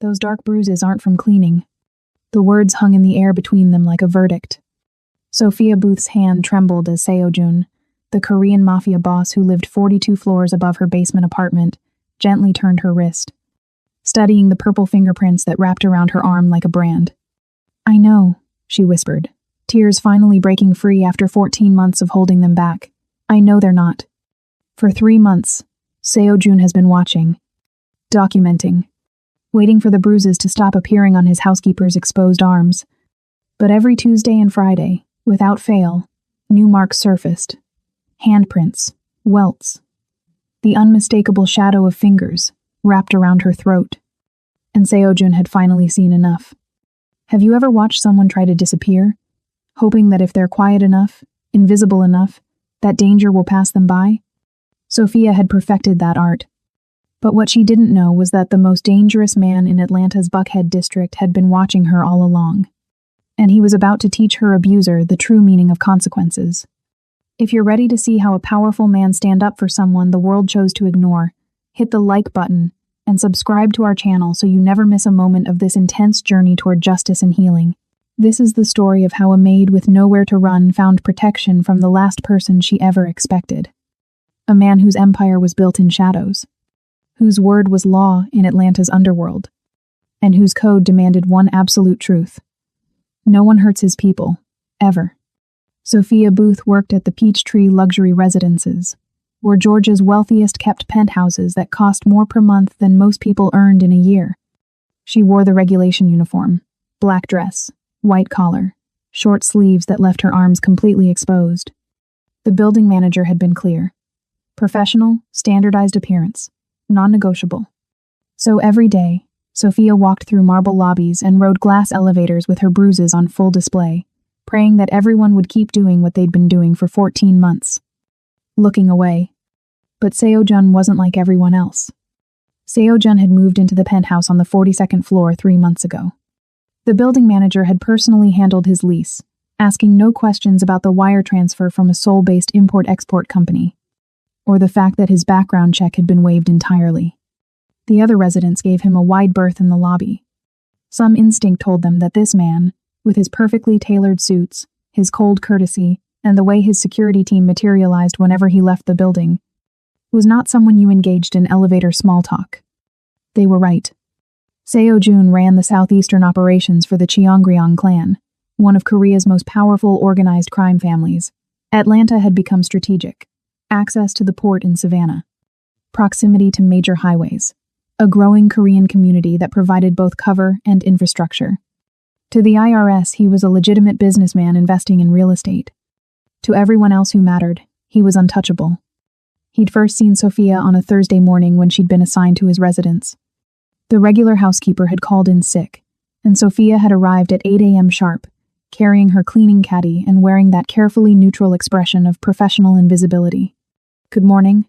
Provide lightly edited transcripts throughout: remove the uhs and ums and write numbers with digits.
Those dark bruises aren't from cleaning." The words hung in the air between them like a verdict. Sophia Booth's hand trembled as Seo-jun, the Korean Mafia boss who lived 42 floors above her basement apartment, gently turned her wrist, studying the purple fingerprints that wrapped around her arm like a brand. "I know," she whispered, tears finally breaking free after 14 months of holding them back. "I know they're not." For 3 months, Seo-jun has been watching, documenting, waiting for the bruises to stop appearing on his housekeeper's exposed arms. But every Tuesday and Friday, without fail, new marks surfaced. Handprints, welts, the unmistakable shadow of fingers wrapped around her throat. And Seo-jun had finally seen enough. Have you ever watched someone try to disappear, hoping that if they're quiet enough, invisible enough, that danger will pass them by? Sophia had perfected that art. But what she didn't know was that the most dangerous man in Atlanta's Buckhead district had been watching her all along. And he was about to teach her abuser the true meaning of consequences. If you're ready to see how a powerful man stand up for someone the world chose to ignore, hit the like button and subscribe to our channel so you never miss a moment of this intense journey toward justice and healing. This is the story of how a maid with nowhere to run found protection from the last person she ever expected. A man whose empire was built in shadows, whose word was law in Atlanta's underworld, and whose code demanded one absolute truth: no one hurts his people, ever. Sophia Booth worked at the Peachtree Luxury Residences, were Georgia's wealthiest kept penthouses that cost more per month than most people earned in a year. She wore the regulation uniform, black dress, white collar, short sleeves that left her arms completely exposed. The building manager had been clear. Professional, standardized appearance, non-negotiable. So every day, Sophia walked through marble lobbies and rode glass elevators with her bruises on full display, praying that everyone would keep doing what they'd been doing for 14 months. Looking away. But Seo-jun wasn't like everyone else. Seo-jun had moved into the penthouse on the 42nd floor 3 months ago. The building manager had personally handled his lease, asking no questions about the wire transfer from a Seoul-based import-export company, or the fact that his background check had been waived entirely. The other residents gave him a wide berth in the lobby. Some instinct told them that this man, with his perfectly tailored suits, his cold courtesy, and the way his security team materialized whenever he left the building, was not someone you engaged in elevator small talk. They were right. Seo-jun ran the southeastern operations for the Cheongryong clan, one of Korea's most powerful organized crime families. Atlanta had become strategic. Access to the port in Savannah, proximity to major highways, a growing Korean community that provided both cover and infrastructure. To the IRS, he was a legitimate businessman investing in real estate. To everyone else who mattered, he was untouchable. He'd first seen Sophia on a Thursday morning when she'd been assigned to his residence. The regular housekeeper had called in sick, and Sophia had arrived at 8 a.m. sharp, carrying her cleaning caddy and wearing that carefully neutral expression of professional invisibility. "Good morning,"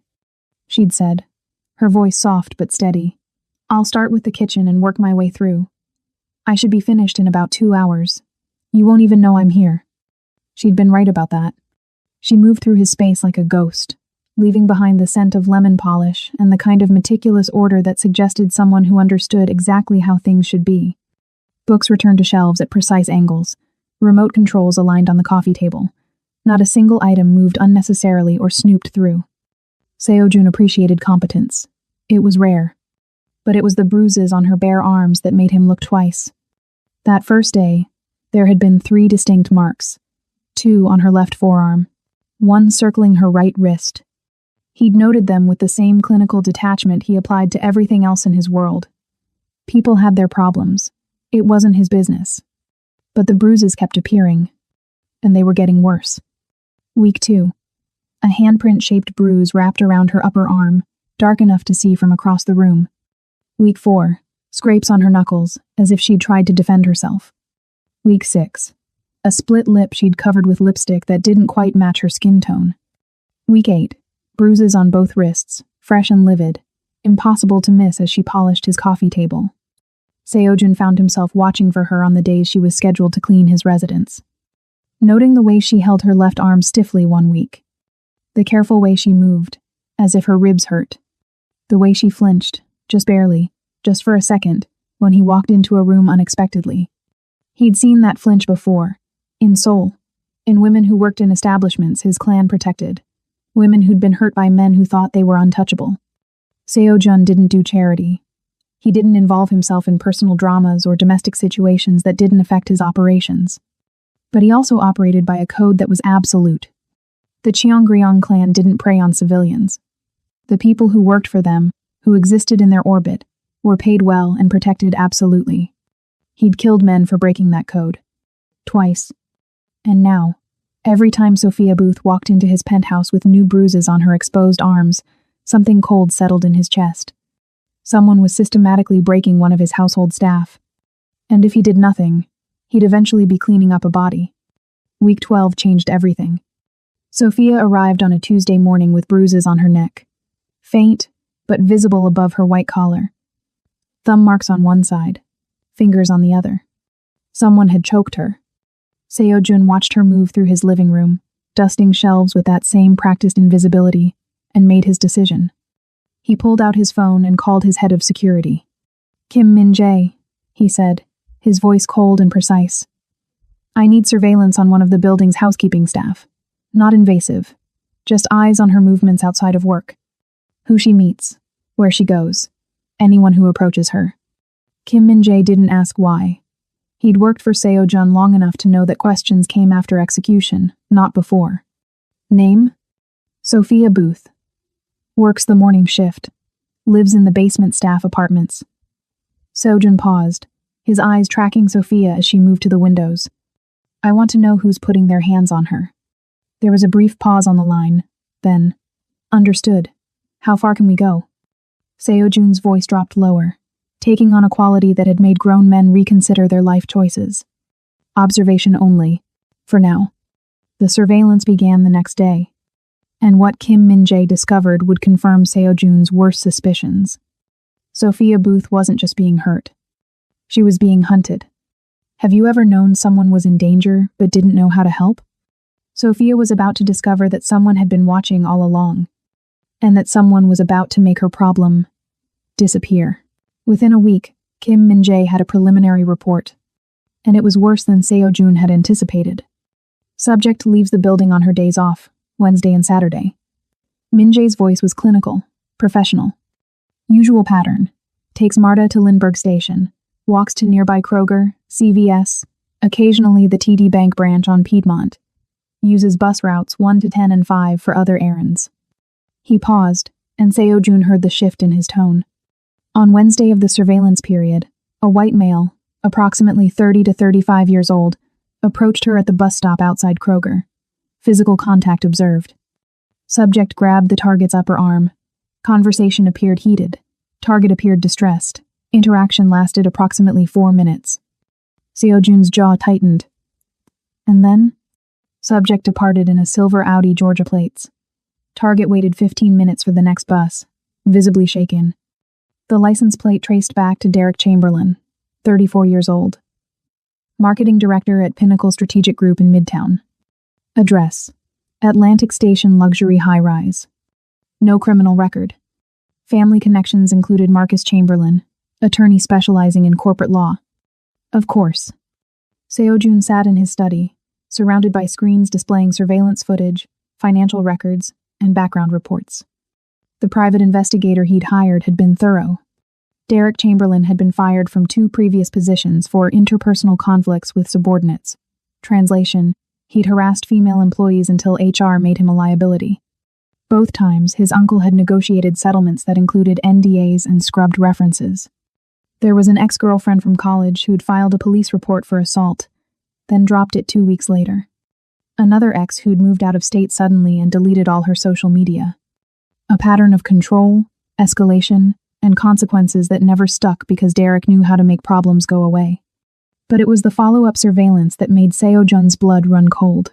she'd said, her voice soft but steady. "I'll start with the kitchen and work my way through. I should be finished in about 2 hours. You won't even know I'm here." She'd been right about that. She moved through his space like a ghost, leaving behind the scent of lemon polish and the kind of meticulous order that suggested someone who understood exactly how things should be. Books returned to shelves at precise angles, remote controls aligned on the coffee table. Not a single item moved unnecessarily or snooped through. Seo-jun appreciated competence. It was rare. But it was the bruises on her bare arms that made him look twice. That first day, there had been 3 distinct marks, 2 on her left forearm, 1 circling her right wrist. He'd noted them with the same clinical detachment he applied to everything else in his world. People had their problems. It wasn't his business. But the bruises kept appearing, and they were getting worse. Week 2. A handprint-shaped bruise wrapped around her upper arm, dark enough to see from across the room. Week 4. Scrapes on her knuckles, as if she'd tried to defend herself. Week 6. A split lip she'd covered with lipstick that didn't quite match her skin tone. Week 8. Bruises on both wrists, fresh and livid, impossible to miss as she polished his coffee table. Seo-jun found himself watching for her on the days she was scheduled to clean his residence. Noting the way she held her left arm stiffly one week. The careful way she moved, as if her ribs hurt. The way she flinched, just barely, just for a second, when he walked into a room unexpectedly. He'd seen that flinch before, in Seoul, in women who worked in establishments his clan protected, women who'd been hurt by men who thought they were untouchable. Seo-jun didn't do charity. He didn't involve himself in personal dramas or domestic situations that didn't affect his operations. But he also operated by a code that was absolute. The Cheongryong clan didn't prey on civilians. The people who worked for them, who existed in their orbit, were paid well and protected absolutely. He'd killed men for breaking that code. Twice. And now, every time Sophia Booth walked into his penthouse with new bruises on her exposed arms, something cold settled in his chest. Someone was systematically breaking one of his household staff. And if he did nothing, he'd eventually be cleaning up a body. Week 12 changed everything. Sophia arrived on a Tuesday morning with bruises on her neck. Faint, but visible above her white collar. Thumb marks on one side, fingers on the other. Someone had choked her. Seo-jun watched her move through his living room, dusting shelves with that same practiced invisibility, and made his decision. He pulled out his phone and called his head of security. "Kim Min-jae," he said, his voice cold and precise. "I need surveillance on one of the building's housekeeping staff. Not invasive. Just eyes on her movements outside of work. Who she meets, where she goes, anyone who approaches her." Kim Min-jae didn't ask why. He'd worked for Seo-jun long enough to know that questions came after execution, not before. Name? Sophia Booth. Works the morning shift. Lives in the basement staff apartments. Seo-jun paused, his eyes tracking Sophia as she moved to the windows. "I want to know who's putting their hands on her." There was a brief pause on the line, then, "Understood. How far can we go?" Seo-jun's voice dropped lower, taking on a quality that had made grown men reconsider their life choices. "Observation only, for now." The surveillance began the next day, and what Kim Min-jae discovered would confirm Seo-jun's worst suspicions. Sophia Booth wasn't just being hurt. She was being hunted. Have you ever known someone was in danger but didn't know how to help? Sophia was about to discover that someone had been watching all along, and that someone was about to make her problem disappear. Within a week, Kim Min-jae had a preliminary report, and it was worse than Seo-jun had anticipated. Subject leaves the building on her days off, Wednesday and Saturday. Min-jae's voice was clinical, professional. Usual pattern. Takes Marta to Lindbergh Station, walks to nearby Kroger, CVS, occasionally the TD Bank branch on Piedmont. Uses bus routes 1 to 10 and 5 for other errands. He paused, and Seo-jun heard the shift in his tone. On Wednesday of the surveillance period, a white male, approximately 30 to 35 years old, approached her at the bus stop outside Kroger. Physical contact observed. Subject grabbed the target's upper arm. Conversation appeared heated. Target appeared distressed. Interaction lasted approximately 4 minutes. Seo-jun's jaw tightened. And then? Subject departed in a silver Audi Georgia plates. Target waited 15 minutes for the next bus, visibly shaken. The license plate traced back to Derek Chamberlain, 34 years old. Marketing Director at Pinnacle Strategic Group in Midtown. Address: Atlantic Station Luxury High-Rise. No criminal record. Family connections included Marcus Chamberlain, attorney specializing in corporate law. Of course. Seo-jun sat in his study, surrounded by screens displaying surveillance footage, financial records, and background reports. The private investigator he'd hired had been thorough. Derek Chamberlain had been fired from 2 previous positions for interpersonal conflicts with subordinates. Translation: he'd harassed female employees until HR made him a liability. Both times, his uncle had negotiated settlements that included NDAs and scrubbed references. There was an ex-girlfriend from college who'd filed a police report for assault, then dropped it 2 weeks later. Another ex who'd moved out of state suddenly and deleted all her social media. A pattern of control, escalation, and consequences that never stuck because Derek knew how to make problems go away. But it was the follow-up surveillance that made Seo-jun's blood run cold.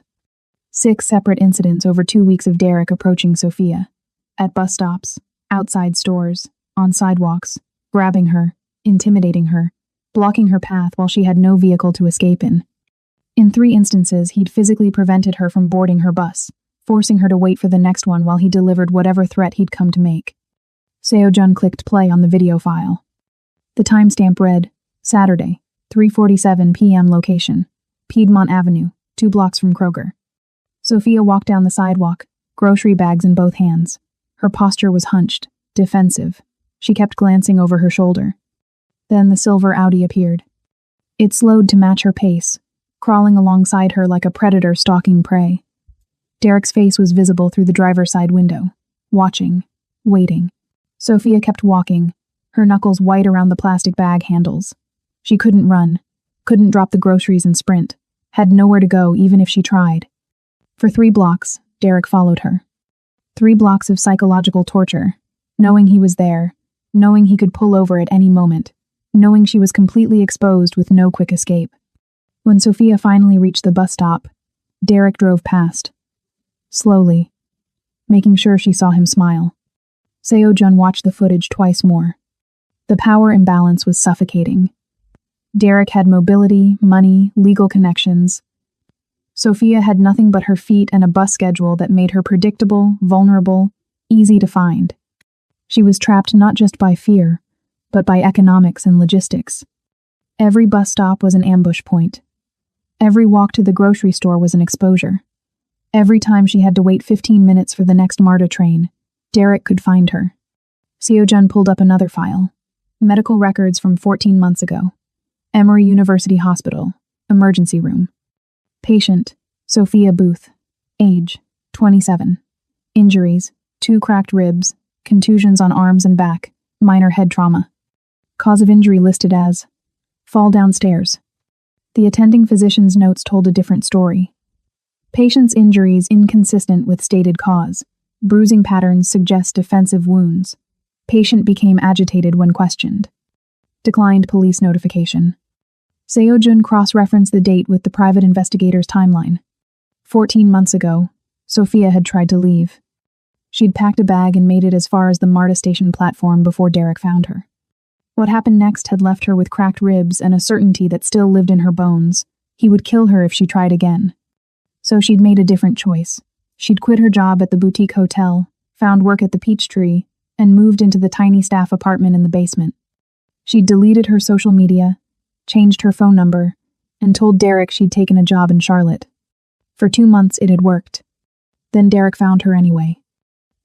6 separate incidents over 2 weeks of Derek approaching Sophia. At bus stops, outside stores, on sidewalks, grabbing her, intimidating her, blocking her path while she had no vehicle to escape in. In 3 instances, he'd physically prevented her from boarding her bus, forcing her to wait for the next one while he delivered whatever threat he'd come to make. Seo-jun clicked play on the video file. The timestamp read, Saturday, 3:47 p.m. Location, Piedmont Avenue, 2 blocks from Kroger. Sophia walked down the sidewalk, grocery bags in both hands. Her posture was hunched, defensive. She kept glancing over her shoulder. Then the silver Audi appeared. It slowed to match her pace, crawling alongside her like a predator stalking prey. Derek's face was visible through the driver's side window, watching, waiting. Sophia kept walking, her knuckles white around the plastic bag handles. She couldn't run, couldn't drop the groceries and sprint, had nowhere to go even if she tried. For 3 blocks, Derek followed her. 3 blocks of psychological torture, knowing he was there, knowing he could pull over at any moment, knowing she was completely exposed with no quick escape. When Sophia finally reached the bus stop, Derek drove past. Slowly, making sure she saw him smile. Seo-jun watched the footage twice more. The power imbalance was suffocating. Derek had mobility, money, legal connections. Sophia had nothing but her feet and a bus schedule that made her predictable, vulnerable, easy to find. She was trapped not just by fear, but by economics and logistics. Every bus stop was an ambush point. Every walk to the grocery store was an exposure. Every time she had to wait 15 minutes for the next MARTA train, Derek could find her. Seo-jun pulled up another file. Medical records from 14 months ago. Emory University Hospital, emergency room. Patient, Sophia Booth. Age, 27. Injuries, 2 cracked ribs, contusions on arms and back, minor head trauma. Cause of injury listed as fall downstairs. The attending physician's notes told a different story. Patient's injuries inconsistent with stated cause. Bruising patterns suggest defensive wounds. Patient became agitated when questioned. Declined police notification. Seo-jun cross-referenced the date with the private investigator's timeline. 14 months ago, Sophia had tried to leave. She'd packed a bag and made it as far as the MARTA station platform before Derek found her. What happened next had left her with cracked ribs and a certainty that still lived in her bones. He would kill her if she tried again. So she'd made a different choice. She'd quit her job at the boutique hotel, found work at the Peachtree, and moved into the tiny staff apartment in the basement. She'd deleted her social media, changed her phone number, and told Derek she'd taken a job in Charlotte. For 2 months it had worked. Then Derek found her anyway.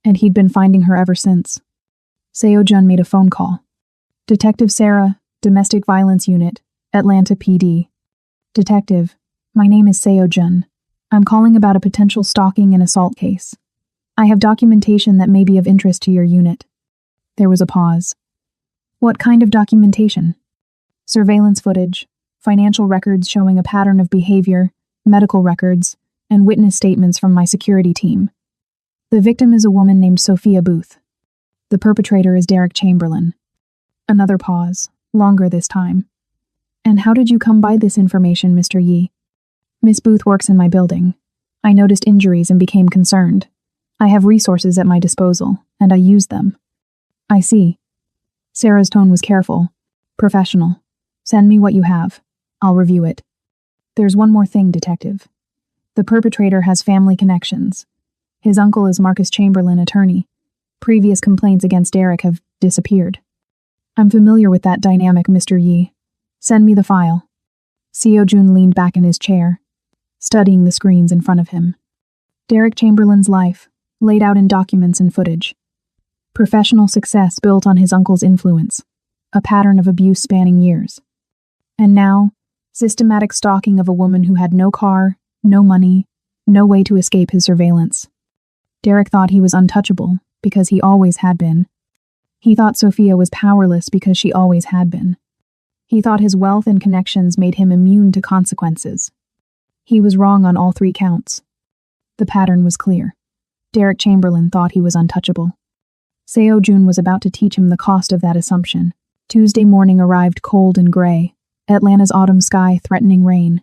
And he'd been finding her ever since. Seo-jun made a phone call. Detective Sarah, Domestic Violence Unit, Atlanta PD. Detective, my name is Seo-jun. I'm calling about a potential stalking and assault case. I have documentation that may be of interest to your unit. There was a pause. What kind of documentation? Surveillance footage, financial records showing a pattern of behavior, medical records, and witness statements from my security team. The victim is a woman named Sophia Booth. The perpetrator is Derek Chamberlain. Another pause, longer this time. And how did you come by this information, Mr. Yi? Miss Booth works in my building. I noticed injuries and became concerned. I have resources at my disposal, and I use them. I see. Sarah's tone was careful, professional. Send me what you have. I'll review it. There's one more thing, Detective. The perpetrator has family connections. His uncle is Marcus Chamberlain, attorney. Previous complaints against Derek have disappeared. I'm familiar with that dynamic, Mr. Yi. Send me the file. Seo-jun leaned back in his chair, studying the screens in front of him. Derek Chamberlain's life, laid out in documents and footage. Professional success built on his uncle's influence. A pattern of abuse spanning years. And now, systematic stalking of a woman who had no car, no money, no way to escape his surveillance. Derek thought he was untouchable because he always had been. He thought Sophia was powerless because she always had been. He thought his wealth and connections made him immune to consequences. He was wrong on all 3 counts. The pattern was clear. Derek Chamberlain thought he was untouchable. Seo-jun was about to teach him the cost of that assumption. Tuesday morning arrived cold and gray, Atlanta's autumn sky threatening rain.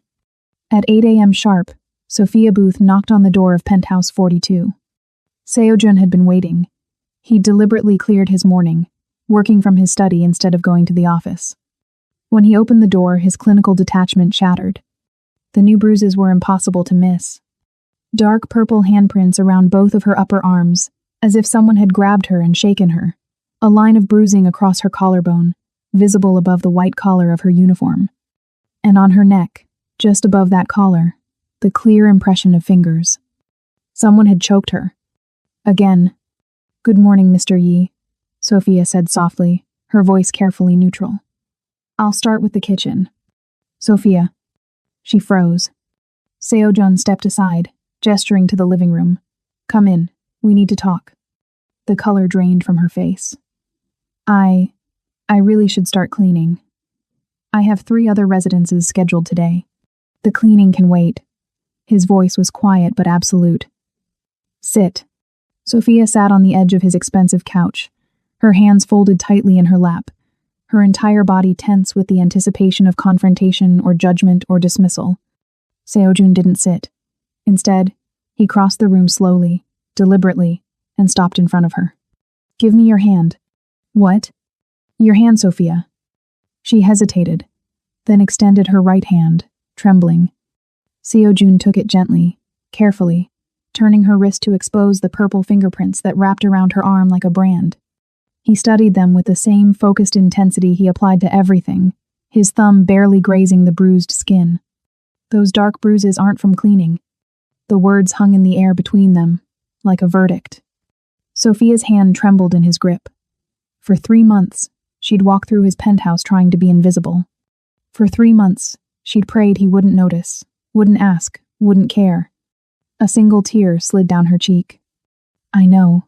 At 8 a.m. sharp, Sophia Booth knocked on the door of penthouse 42. Seo-jun had been waiting. He deliberately cleared his morning, working from his study instead of going to the office. When he opened the door, his clinical detachment shattered. The new bruises were impossible to miss. Dark purple handprints around both of her upper arms, as if someone had grabbed her and shaken her. A line of bruising across her collarbone, visible above the white collar of her uniform. And on her neck, just above that collar, the clear impression of fingers. Someone had choked her. Again. "Good morning, Mr. Yi," Sophia said softly, her voice carefully neutral. "I'll start with the kitchen." "Sophia." She froze. Seo-jun stepped aside, gesturing to the living room. "Come in. We need to talk." The color drained from her face. I really should start cleaning. I have 3 other residences scheduled today. The cleaning can wait." His voice was quiet but absolute. "Sit." Sophia sat on the edge of his expensive couch, her hands folded tightly in her lap, her entire body tense with the anticipation of confrontation or judgment or dismissal. Seo-jun didn't sit. Instead, he crossed the room slowly, deliberately, and stopped in front of her. "Give me your hand." "What?" "Your hand, Sophia." She hesitated, then extended her right hand, trembling. Seo-jun took it gently, carefully, turning her wrist to expose the purple fingerprints that wrapped around her arm like a brand. He studied them with the same focused intensity he applied to everything, his thumb barely grazing the bruised skin. "Those dark bruises aren't from cleaning." The words hung in the air between them, like a verdict. Sophia's hand trembled in his grip. For 3 months, she'd walked through his penthouse trying to be invisible. For 3 months, she'd prayed he wouldn't notice, wouldn't ask, wouldn't care. A single tear slid down her cheek. "I know,"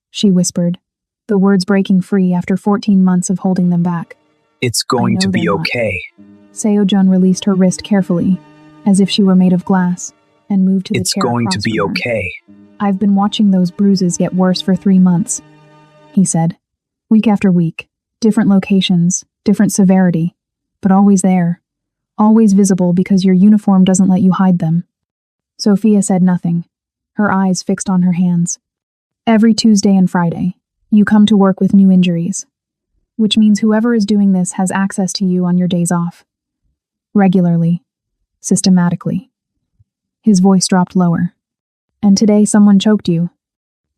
she whispered, the words breaking free after 14 months of holding them back. "It's going to be okay." Seo-jun released her wrist carefully, as if she were made of glass, and moved to the "It's chair going to across be from her. okay." "I've been watching those bruises get worse for 3 months," he said. "Week after week, different locations, different severity, but always there, always visible because your uniform doesn't let you hide them." Sophia said nothing, her eyes fixed on her hands. "Every Tuesday and Friday, you come to work with new injuries, which means whoever is doing this has access to you on your days off. Regularly, systematically." His voice dropped lower. "And today someone choked you."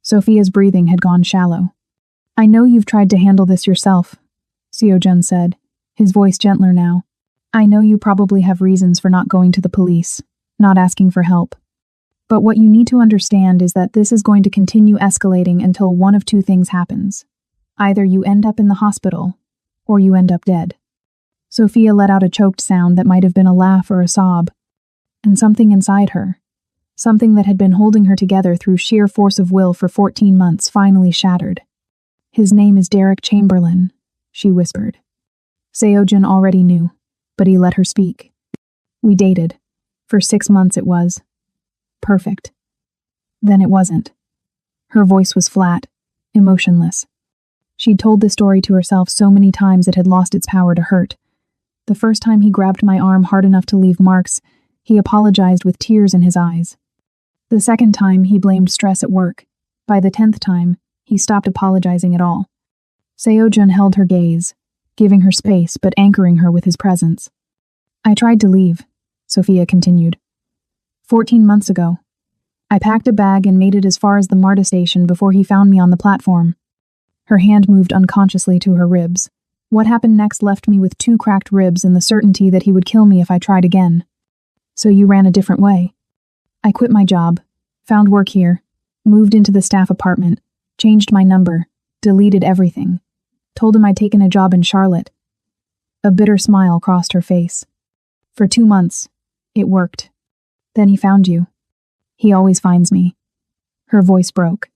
Sophia's breathing had gone shallow. "I know you've tried to handle this yourself," Seo-jun said, his voice gentler now. "I know you probably have reasons for not going to the police, not asking for help. But what you need to understand is that this is going to continue escalating until one of 2 things happens. Either you end up in the hospital, or you end up dead." Sophia let out a choked sound that might have been a laugh or a sob, and something inside her, something that had been holding her together through sheer force of will for 14 months, finally shattered. "His name is Derek Chamberlain," she whispered. Seo-jun already knew, but he let her speak. "We dated. For 6 months it was. Perfect. Then it wasn't." Her voice was flat, emotionless. She'd told the story to herself so many times it had lost its power to hurt. The first time he grabbed my arm hard enough to leave marks, he apologized with tears in his eyes. The second time, he blamed stress at work. By the 10th time, he stopped apologizing at all. Seo-jun held her gaze, giving her space but anchoring her with his presence. "I tried to leave," Sophia continued. 14 months ago. I packed a bag and made it as far as the MARTA station before he found me on the platform." Her hand moved unconsciously to her ribs. "What happened next left me with 2 cracked ribs and the certainty that he would kill me if I tried again." "So you ran a different way." "I quit my job, found work here, moved into the staff apartment, changed my number, deleted everything. Told him I'd taken a job in Charlotte." A bitter smile crossed her face. "For 2 months. It worked. Then he found you. He always finds me." Her voice broke.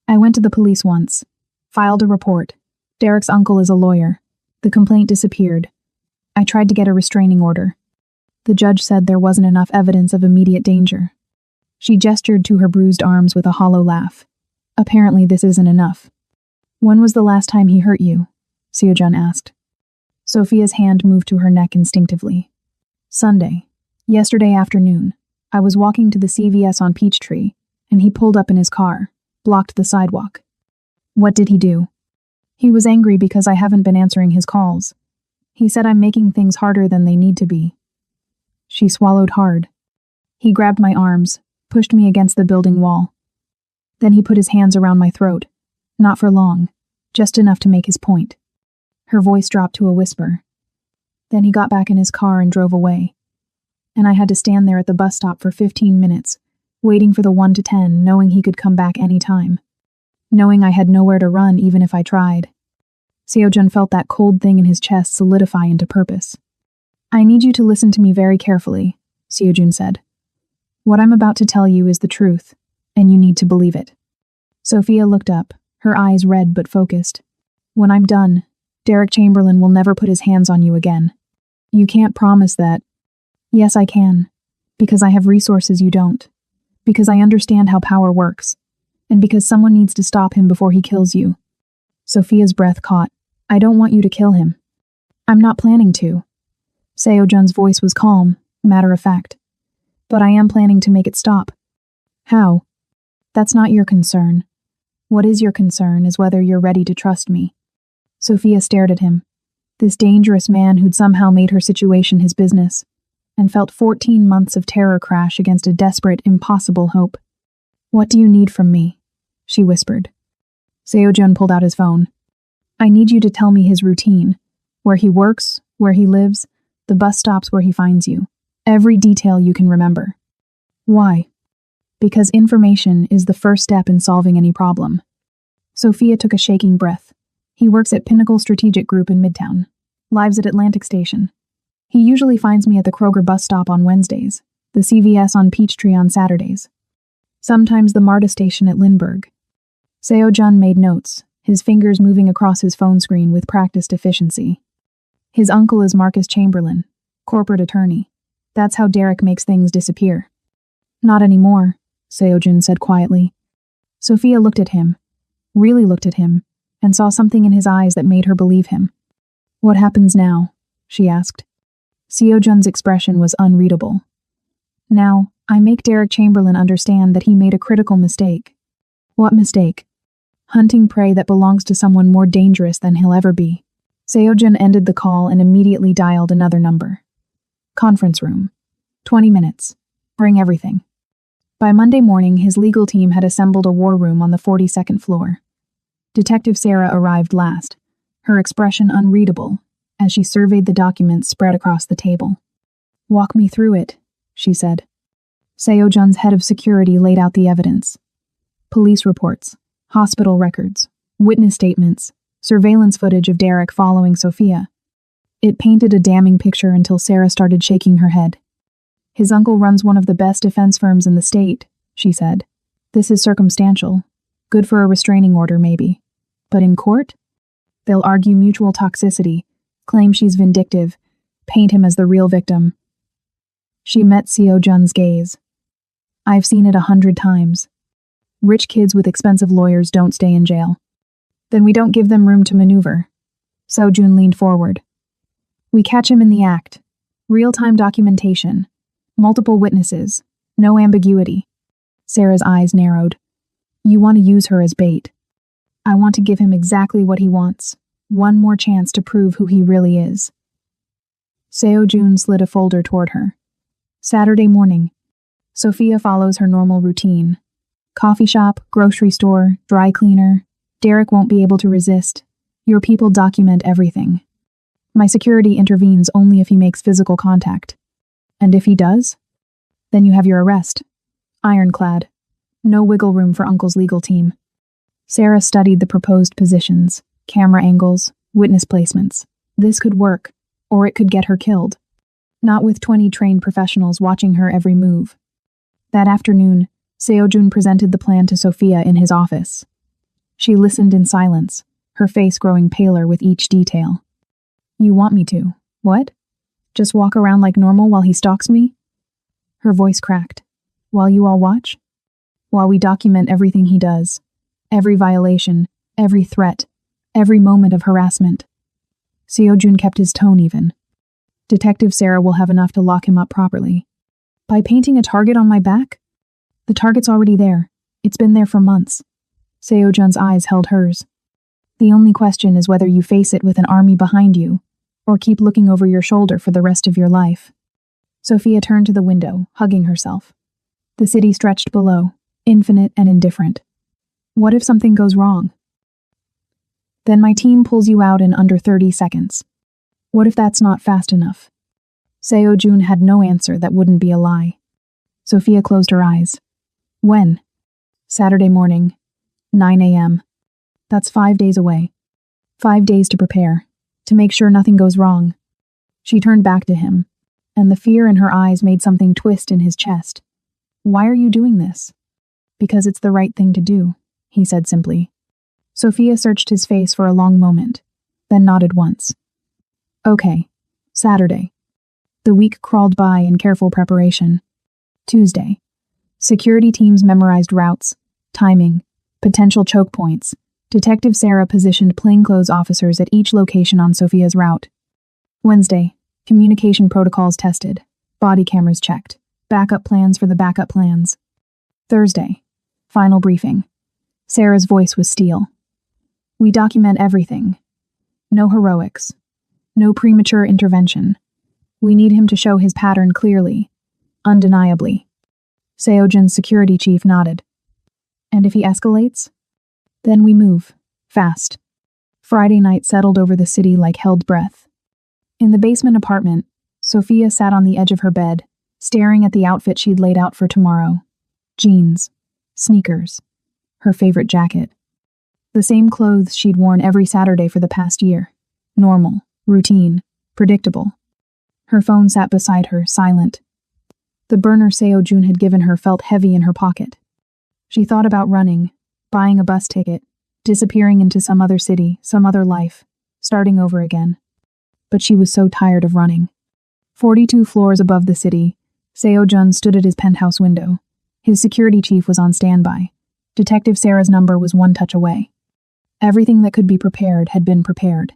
"I went to the police once. Filed a report. Derek's uncle is a lawyer. The complaint disappeared. I tried to get a restraining order. The judge said there wasn't enough evidence of immediate danger." She gestured to her bruised arms with a hollow laugh. "Apparently this isn't enough." "When was the last time he hurt you?" Seo-jun asked. Sophia's hand moved to her neck instinctively. "Sunday. Yesterday afternoon. I was walking to the CVS on Peachtree, and he pulled up in his car, blocked the sidewalk." "What did he do?" "He was angry because I haven't been answering his calls. He said I'm making things harder than they need to be." She swallowed hard. "He grabbed my arms, pushed me against the building wall. Then he put his hands around my throat. Not for long, just enough to make his point." Her voice dropped to a whisper. Then he got back in his car and drove away. And I had to stand there at the bus stop for 15 minutes, waiting for the 1 to 10, knowing he could come back any time. Knowing I had nowhere to run even if I tried. Seo-jun felt that cold thing in his chest solidify into purpose. I need you to listen to me very carefully, Seo-jun said. What I'm about to tell you is the truth, and you need to believe it. Sophia looked up, her eyes red but focused. When I'm done, Derek Chamberlain will never put his hands on you again. You can't promise that. Yes, I can. Because I have resources you don't. Because I understand how power works. And because someone needs to stop him before he kills you. Sophia's breath caught. I don't want you to kill him. I'm not planning to. Seo-jun's voice was calm, matter of fact. But I am planning to make it stop. How? That's not your concern. What is your concern is whether you're ready to trust me. Sophia stared at him. This dangerous man who'd somehow made her situation his business, and felt 14 months of terror crash against a desperate, impossible hope. What do you need from me? She whispered. Seo-jun pulled out his phone. I need you to tell me his routine. Where he works, where he lives, the bus stops where he finds you. Every detail you can remember. Why? Because information is the first step in solving any problem. Sophia took a shaking breath. He works at Pinnacle Strategic Group in Midtown. Lives at Atlantic Station. He usually finds me at the Kroger bus stop on Wednesdays, the CVS on Peachtree on Saturdays. Sometimes the MARTA station at Lindbergh. Seo-jun made notes, his fingers moving across his phone screen with practiced efficiency. His uncle is Marcus Chamberlain, corporate attorney. That's how Derek makes things disappear. Not anymore, Seo-jun said quietly. Sophia looked at him, really looked at him, and saw something in his eyes that made her believe him. What happens now? She asked. Seo-jun's expression was unreadable. Now, I make Derek Chamberlain understand that he made a critical mistake. What mistake? Hunting prey that belongs to someone more dangerous than he'll ever be. Seo-jun ended the call and immediately dialed another number. Conference room. 20 minutes. Bring everything. By Monday morning, his legal team had assembled a war room on the 42nd floor. Detective Sarah arrived last, her expression unreadable, as she surveyed the documents spread across the table. Walk me through it, she said. Seo-jun's head of security laid out the evidence. Police reports, hospital records, witness statements, surveillance footage of Derek following Sophia. It painted a damning picture until Sarah started shaking her head. His uncle runs one of the best defense firms in the state, she said. This is circumstantial. Good for a restraining order, maybe. But in court? They'll argue mutual toxicity, claim she's vindictive, paint him as the real victim. She met Seo-jun's gaze. I've seen it 100 times. Rich kids with expensive lawyers don't stay in jail. Then we don't give them room to maneuver. Seo-jun leaned forward. We catch him in the act. Real-time documentation. Multiple witnesses. No ambiguity. Sarah's eyes narrowed. You want to use her as bait. I want to give him exactly what he wants. One more chance to prove who he really is. Seo-jun slid a folder toward her. Saturday morning. Sophia follows her normal routine. Coffee shop, grocery store, dry cleaner. Derek won't be able to resist. Your people document everything. My security intervenes only if he makes physical contact. And if he does? Then you have your arrest. Ironclad. No wiggle room for Uncle's legal team. Sarah studied the proposed positions, camera angles, witness placements. This could work, or it could get her killed. Not with 20 trained professionals watching her every move. That afternoon, Seo-jun presented the plan to Sophia in his office. She listened in silence, her face growing paler with each detail. You want me to? What? Just walk around like normal while he stalks me? Her voice cracked. While you all watch? While we document everything he does. Every violation, every threat, every moment of harassment. Seo-jun kept his tone even. Detective Sarah will have enough to lock him up properly. By painting a target on my back? The target's already there. It's been there for months. Seo-jun's eyes held hers. The only question is whether you face it with an army behind you, or keep looking over your shoulder for the rest of your life. Sophia turned to the window, hugging herself. The city stretched below, infinite and indifferent. What if something goes wrong? Then my team pulls you out in under 30 seconds. What if that's not fast enough? Seo-jun had no answer that wouldn't be a lie. Sophia closed her eyes. When? Saturday morning, 9 a.m. That's 5 days away. 5 days to prepare, to make sure nothing goes wrong. She turned back to him, and the fear in her eyes made something twist in his chest. Why are you doing this? Because it's the right thing to do, he said simply. Sophia searched his face for a long moment, then nodded once. Okay, Saturday. The week crawled by in careful preparation. Tuesday. Security teams memorized routes, timing, potential choke points. Detective Sarah positioned plainclothes officers at each location on Sophia's route. Wednesday. Communication protocols tested, body cameras checked, backup plans for the backup plans. Thursday. Final briefing. Sarah's voice was steel. We document everything. No heroics. No premature intervention. We need him to show his pattern clearly, undeniably. Seo-jun's security chief nodded. And if he escalates? Then we move. Fast. Friday night settled over the city like held breath. In the basement apartment, Sophia sat on the edge of her bed, staring at the outfit she'd laid out for tomorrow. Jeans. Sneakers. Her favorite jacket. The same clothes she'd worn every Saturday for the past year. Normal. Routine. Predictable. Her phone sat beside her, silent. The burner Seo-jun had given her felt heavy in her pocket. She thought about running, buying a bus ticket, disappearing into some other city, some other life, starting over again. But she was so tired of running. 42 floors above the city, Seo-jun stood at his penthouse window. His security chief was on standby. Detective Sarah's number was one touch away. Everything that could be prepared had been prepared.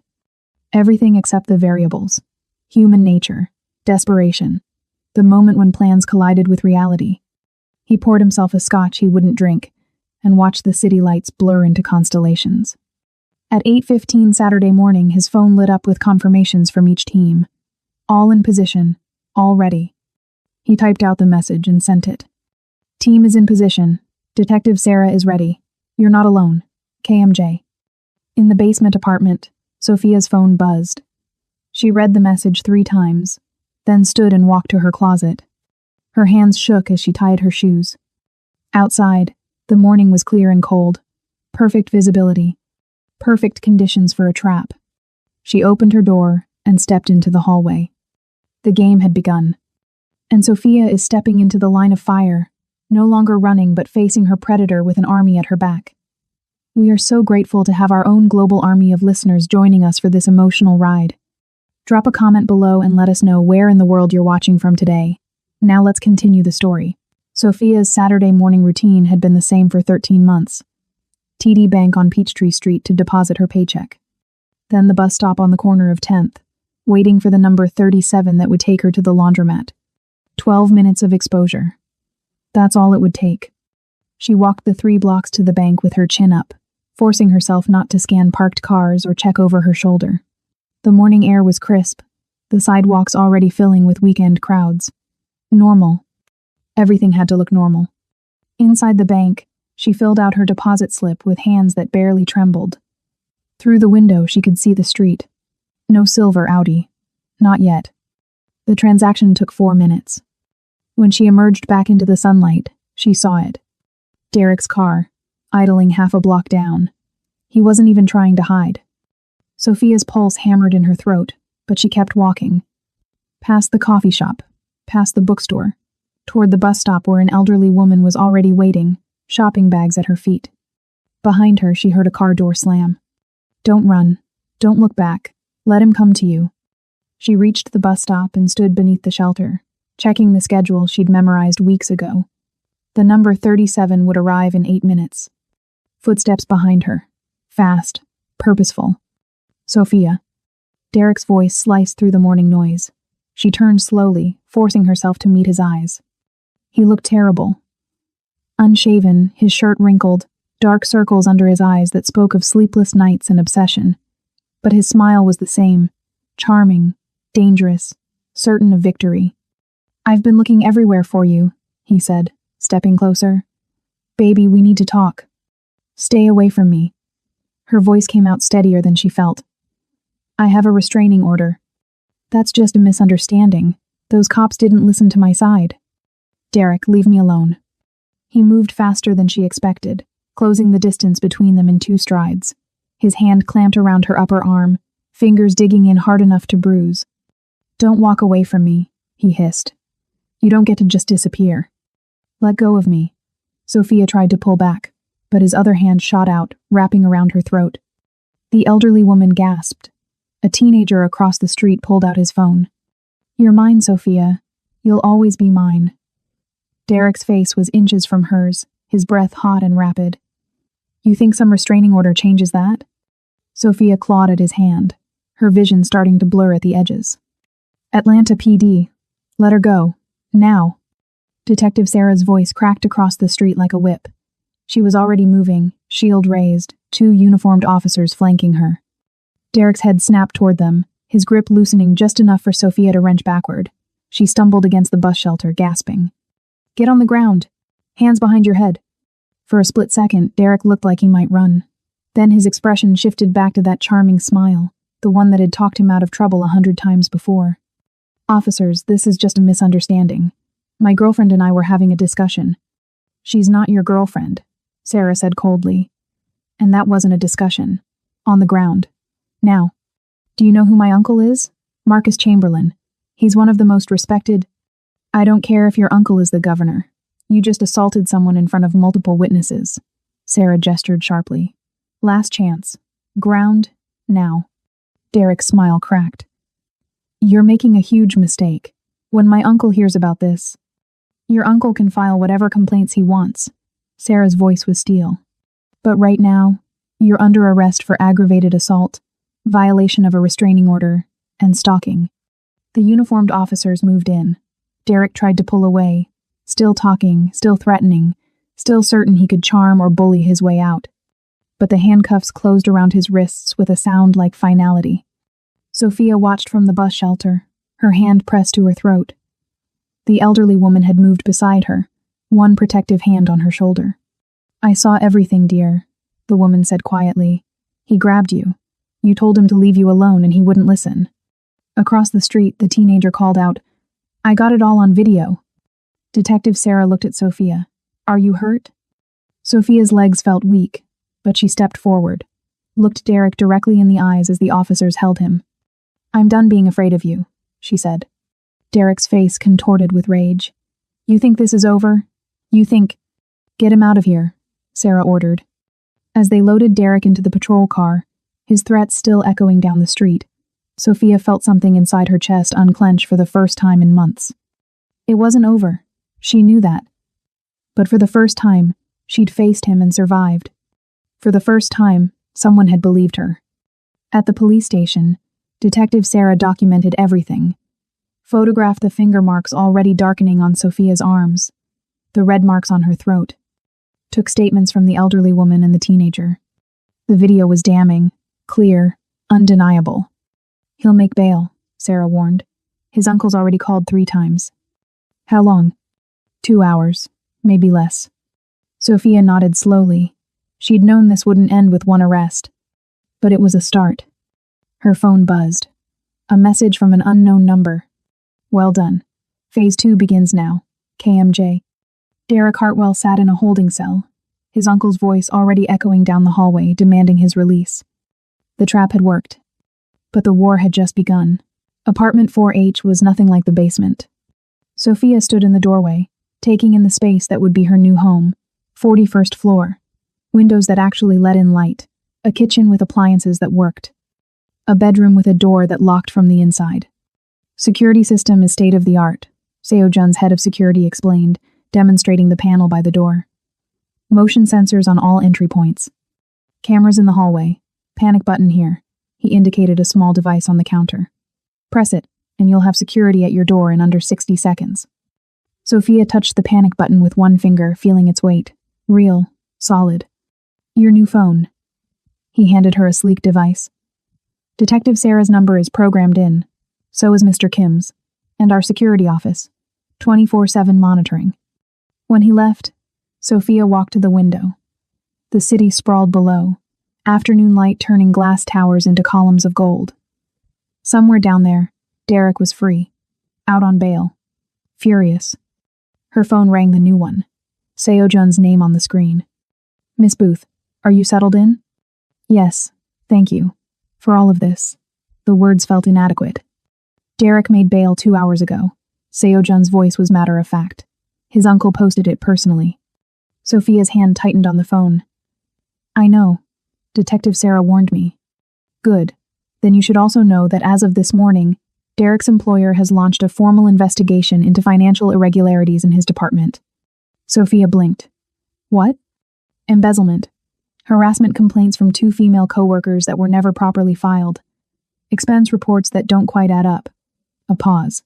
Everything except the variables. Human nature, desperation, the moment when plans collided with reality. He poured himself a scotch he wouldn't drink and watched the city lights blur into constellations. At 8:15 Saturday morning, his phone lit up with confirmations from each team. All in position, all ready. He typed out the message and sent it. Team is in position. Detective Sarah is ready. You're not alone. KMJ. In the basement apartment, Sophia's phone buzzed. She read the message 3 times, then stood and walked to her closet. Her hands shook as she tied her shoes. Outside, the morning was clear and cold. Perfect visibility. Perfect conditions for a trap. She opened her door and stepped into the hallway. The game had begun. And Sophia is stepping into the line of fire, no longer running but facing her predator with an army at her back. We are so grateful to have our own global army of listeners joining us for this emotional ride. Drop a comment below and let us know where in the world you're watching from today. Now let's continue the story. Sophia's Saturday morning routine had been the same for 13 months. TD Bank on Peachtree Street to deposit her paycheck. Then the bus stop on the corner of 10th, waiting for the number 37 that would take her to the laundromat. 12 minutes of exposure. That's all it would take. She walked the 3 blocks to the bank with her chin up, forcing herself not to scan parked cars or check over her shoulder. The morning air was crisp, the sidewalks already filling with weekend crowds. Normal. Everything had to look normal. Inside the bank, she filled out her deposit slip with hands that barely trembled. Through the window, she could see the street. No silver Audi. Not yet. The transaction took 4 minutes. When she emerged back into the sunlight, she saw it. Derek's car, idling half a block down. He wasn't even trying to hide. Sophia's pulse hammered in her throat, but she kept walking. Past the coffee shop, past the bookstore, toward the bus stop where an elderly woman was already waiting, shopping bags at her feet. Behind her, she heard a car door slam. Don't run. Don't look back. Let him come to you. She reached the bus stop and stood beneath the shelter, checking the schedule she'd memorized weeks ago. The number 37 would arrive in 8 minutes. Footsteps behind her. Fast. Purposeful. Sophia. Derek's voice sliced through the morning noise. She turned slowly, forcing herself to meet his eyes. He looked terrible. Unshaven, his shirt wrinkled, dark circles under his eyes that spoke of sleepless nights and obsession. But his smile was the same. Charming, dangerous, certain of victory. I've been looking everywhere for you, he said, stepping closer. Baby, we need to talk. Stay away from me. Her voice came out steadier than she felt. I have a restraining order. That's just a misunderstanding. Those cops didn't listen to my side. Derek, leave me alone. He moved faster than she expected, closing the distance between them in 2 strides. His hand clamped around her upper arm, fingers digging in hard enough to bruise. Don't walk away from me, he hissed. You don't get to just disappear. Let go of me. Sophia tried to pull back, but his other hand shot out, wrapping around her throat. The elderly woman gasped. A teenager across the street pulled out his phone. You're mine, Sophia. You'll always be mine. Derek's face was inches from hers, his breath hot and rapid. You think some restraining order changes that? Sophia clawed at his hand, her vision starting to blur at the edges. Atlanta PD. Let her go. Now. Detective Sarah's voice cracked across the street like a whip. She was already moving, shield raised, 2 uniformed officers flanking her. Derek's head snapped toward them, his grip loosening just enough for Sophia to wrench backward. She stumbled against the bus shelter, gasping. Get on the ground. Hands behind your head. For a split second, Derek looked like he might run. Then his expression shifted back to that charming smile, the one that had talked him out of trouble 100 times before. Officers, this is just a misunderstanding. My girlfriend and I were having a discussion. She's not your girlfriend, Sarah said coldly. And that wasn't a discussion. On the ground. Now. Do you know who my uncle is? Marcus Chamberlain. He's one of the most respected. I don't care if your uncle is the governor. You just assaulted someone in front of multiple witnesses. Sarah gestured sharply. Last chance. Ground. Now. Derek's smile cracked. You're making a huge mistake. When my uncle hears about this, your uncle can file whatever complaints he wants. Sarah's voice was steel. But right now, you're under arrest for aggravated assault, violation of a restraining order, and stalking. The uniformed officers moved in. Derek tried to pull away, still talking, still threatening, still certain he could charm or bully his way out. But the handcuffs closed around his wrists with a sound like finality. Sophia watched from the bus shelter, her hand pressed to her throat. The elderly woman had moved beside her, one protective hand on her shoulder. I saw everything, dear, the woman said quietly. He grabbed you. You told him to leave you alone and he wouldn't listen. Across the street, the teenager called out, I got it all on video. Detective Sarah looked at Sophia. Are you hurt? Sophia's legs felt weak, but she stepped forward, looked Derek directly in the eyes as the officers held him. I'm done being afraid of you, she said. Derek's face contorted with rage. You think this is over? You think... Get him out of here, Sarah ordered. As they loaded Derek into the patrol car, his threats still echoing down the street, Sophia felt something inside her chest unclench for the first time in months. It wasn't over. She knew that. But for the first time, she'd faced him and survived. For the first time, someone had believed her. At the police station, Detective Sarah documented everything. Photographed the finger marks already darkening on Sophia's arms, the red marks on her throat. Took statements from the elderly woman and the teenager. The video was damning, clear, undeniable. He'll make bail, Sarah warned. His uncle's already called 3 times. How long? 2 hours, maybe less. Sophia nodded slowly. She'd known this wouldn't end with one arrest. But it was a start. Her phone buzzed. A message from an unknown number. Well done. Phase 2 begins now. KMJ. Derek Hartwell sat in a holding cell, his uncle's voice already echoing down the hallway, demanding his release. The trap had worked. But the war had just begun. Apartment 4H was nothing like the basement. Sophia stood in the doorway, taking in the space that would be her new home. 41st floor. Windows that actually let in light. A kitchen with appliances that worked. A bedroom with a door that locked from the inside. Security system is state-of-the-art, Seo Jun's head of security explained, demonstrating the panel by the door. Motion sensors on all entry points. Cameras in the hallway. Panic button here. He indicated a small device on the counter. Press it, and you'll have security at your door in under 60 seconds. Sophia touched the panic button with one finger, feeling its weight. Real. Solid. Your new phone. He handed her a sleek device. Detective Sarah's number is programmed in. So is Mr. Kim's. And our security office. 24/7 monitoring. When he left, Sophia walked to the window. The city sprawled below, afternoon light turning glass towers into columns of gold. Somewhere down there, Derek was free, out on bail, furious. Her phone rang, the new one. Seo-jun's name on the screen. "Miss Booth, are you settled in?" "Yes, thank you. For all of this." The words felt inadequate. "Derek made bail 2 hours ago." Seo-jun's voice was matter of fact. His uncle posted it personally. Sophia's hand tightened on the phone. "I know. Detective Sarah warned me." "Good. Then you should also know that as of this morning, Derek's employer has launched a formal investigation into financial irregularities in his department." Sophia blinked. "What?" "Embezzlement. Harassment complaints from 2 female coworkers that were never properly filed. Expense reports that don't quite add up." A pause.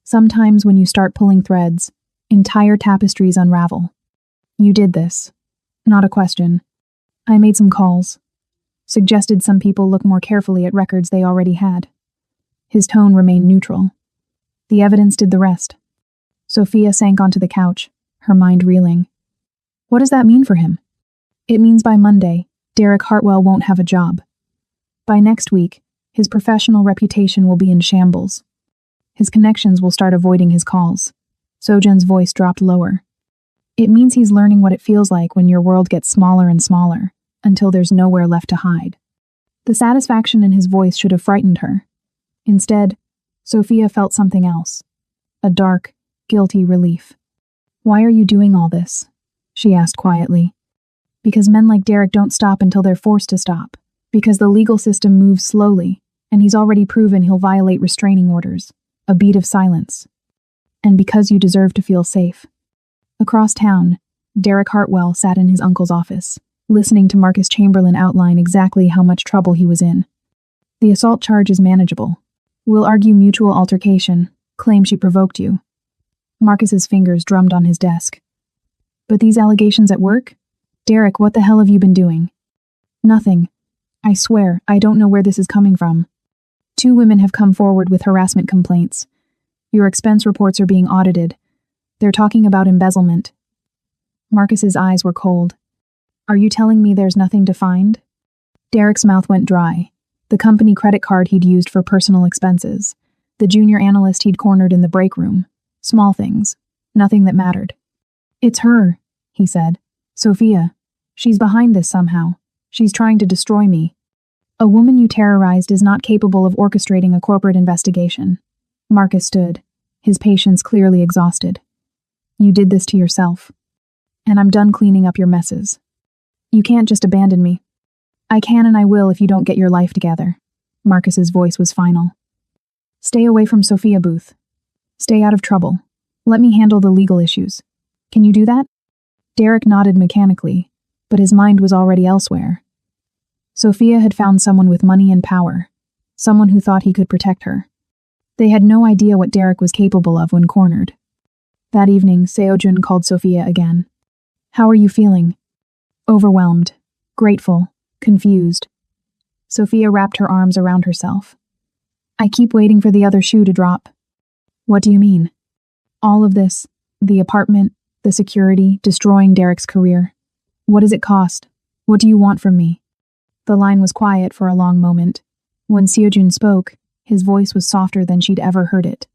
"Sometimes when you start pulling threads, entire tapestries unravel. You did this. Not a question. I made some calls. Suggested some people look more carefully at records they already had." His tone remained neutral. "The evidence did the rest." Sophia sank onto the couch, her mind reeling. What does that mean for him? It means by Monday, Derek Hartwell won't have a job. By next week, his professional reputation will be in shambles. His connections will start avoiding his calls. Seo-jun's voice dropped lower. It means he's learning what it feels like when your world gets smaller and smaller, until there's nowhere left to hide. The satisfaction in his voice should have frightened her. Instead, Sophia felt something else. A dark, guilty relief. "Why are you doing all this?" she asked quietly. "Because men like Derek don't stop until they're forced to stop. Because the legal system moves slowly, and he's already proven he'll violate restraining orders. A beat of silence. And because you deserve to feel safe." Across town, Derek Hartwell sat in his uncle's office, listening to Marcus Chamberlain outline exactly how much trouble he was in. "The assault charge is manageable. We'll argue mutual altercation, claim she provoked you." Marcus's fingers drummed on his desk. "But these allegations at work? Derek, what the hell have you been doing?" "Nothing. I swear, I don't know where this is coming from. 2 women have come forward with harassment complaints. Your expense reports are being audited. They're talking about embezzlement." Marcus's eyes were cold. "Are you telling me there's nothing to find?" Derek's mouth went dry. The company credit card he'd used for personal expenses. The junior analyst he'd cornered in the break room. Small things. Nothing that mattered. "It's her," he said. "Sophia. She's behind this somehow. She's trying to destroy me." "A woman you terrorized is not capable of orchestrating a corporate investigation." Marcus stood, his patience clearly exhausted. "You did this to yourself. And I'm done cleaning up your messes. You can't just abandon me." "I can and I will if you don't get your life together." Marcus's voice was final. "Stay away from Sophia Booth. Stay out of trouble. Let me handle the legal issues. Can you do that?" Derek nodded mechanically, but his mind was already elsewhere. Sophia had found someone with money and power, someone who thought he could protect her. They had no idea what Derek was capable of when cornered. That evening, Seo-jun called Sophia again. "How are you feeling?" "Overwhelmed, grateful, confused." Sophia wrapped her arms around herself. "I keep waiting for the other shoe to drop." "What do you mean?" "All of this, the apartment, the security, destroying Derek's career. What does it cost? What do you want from me?" The line was quiet for a long moment. When Seo-jun spoke, his voice was softer than she'd ever heard it.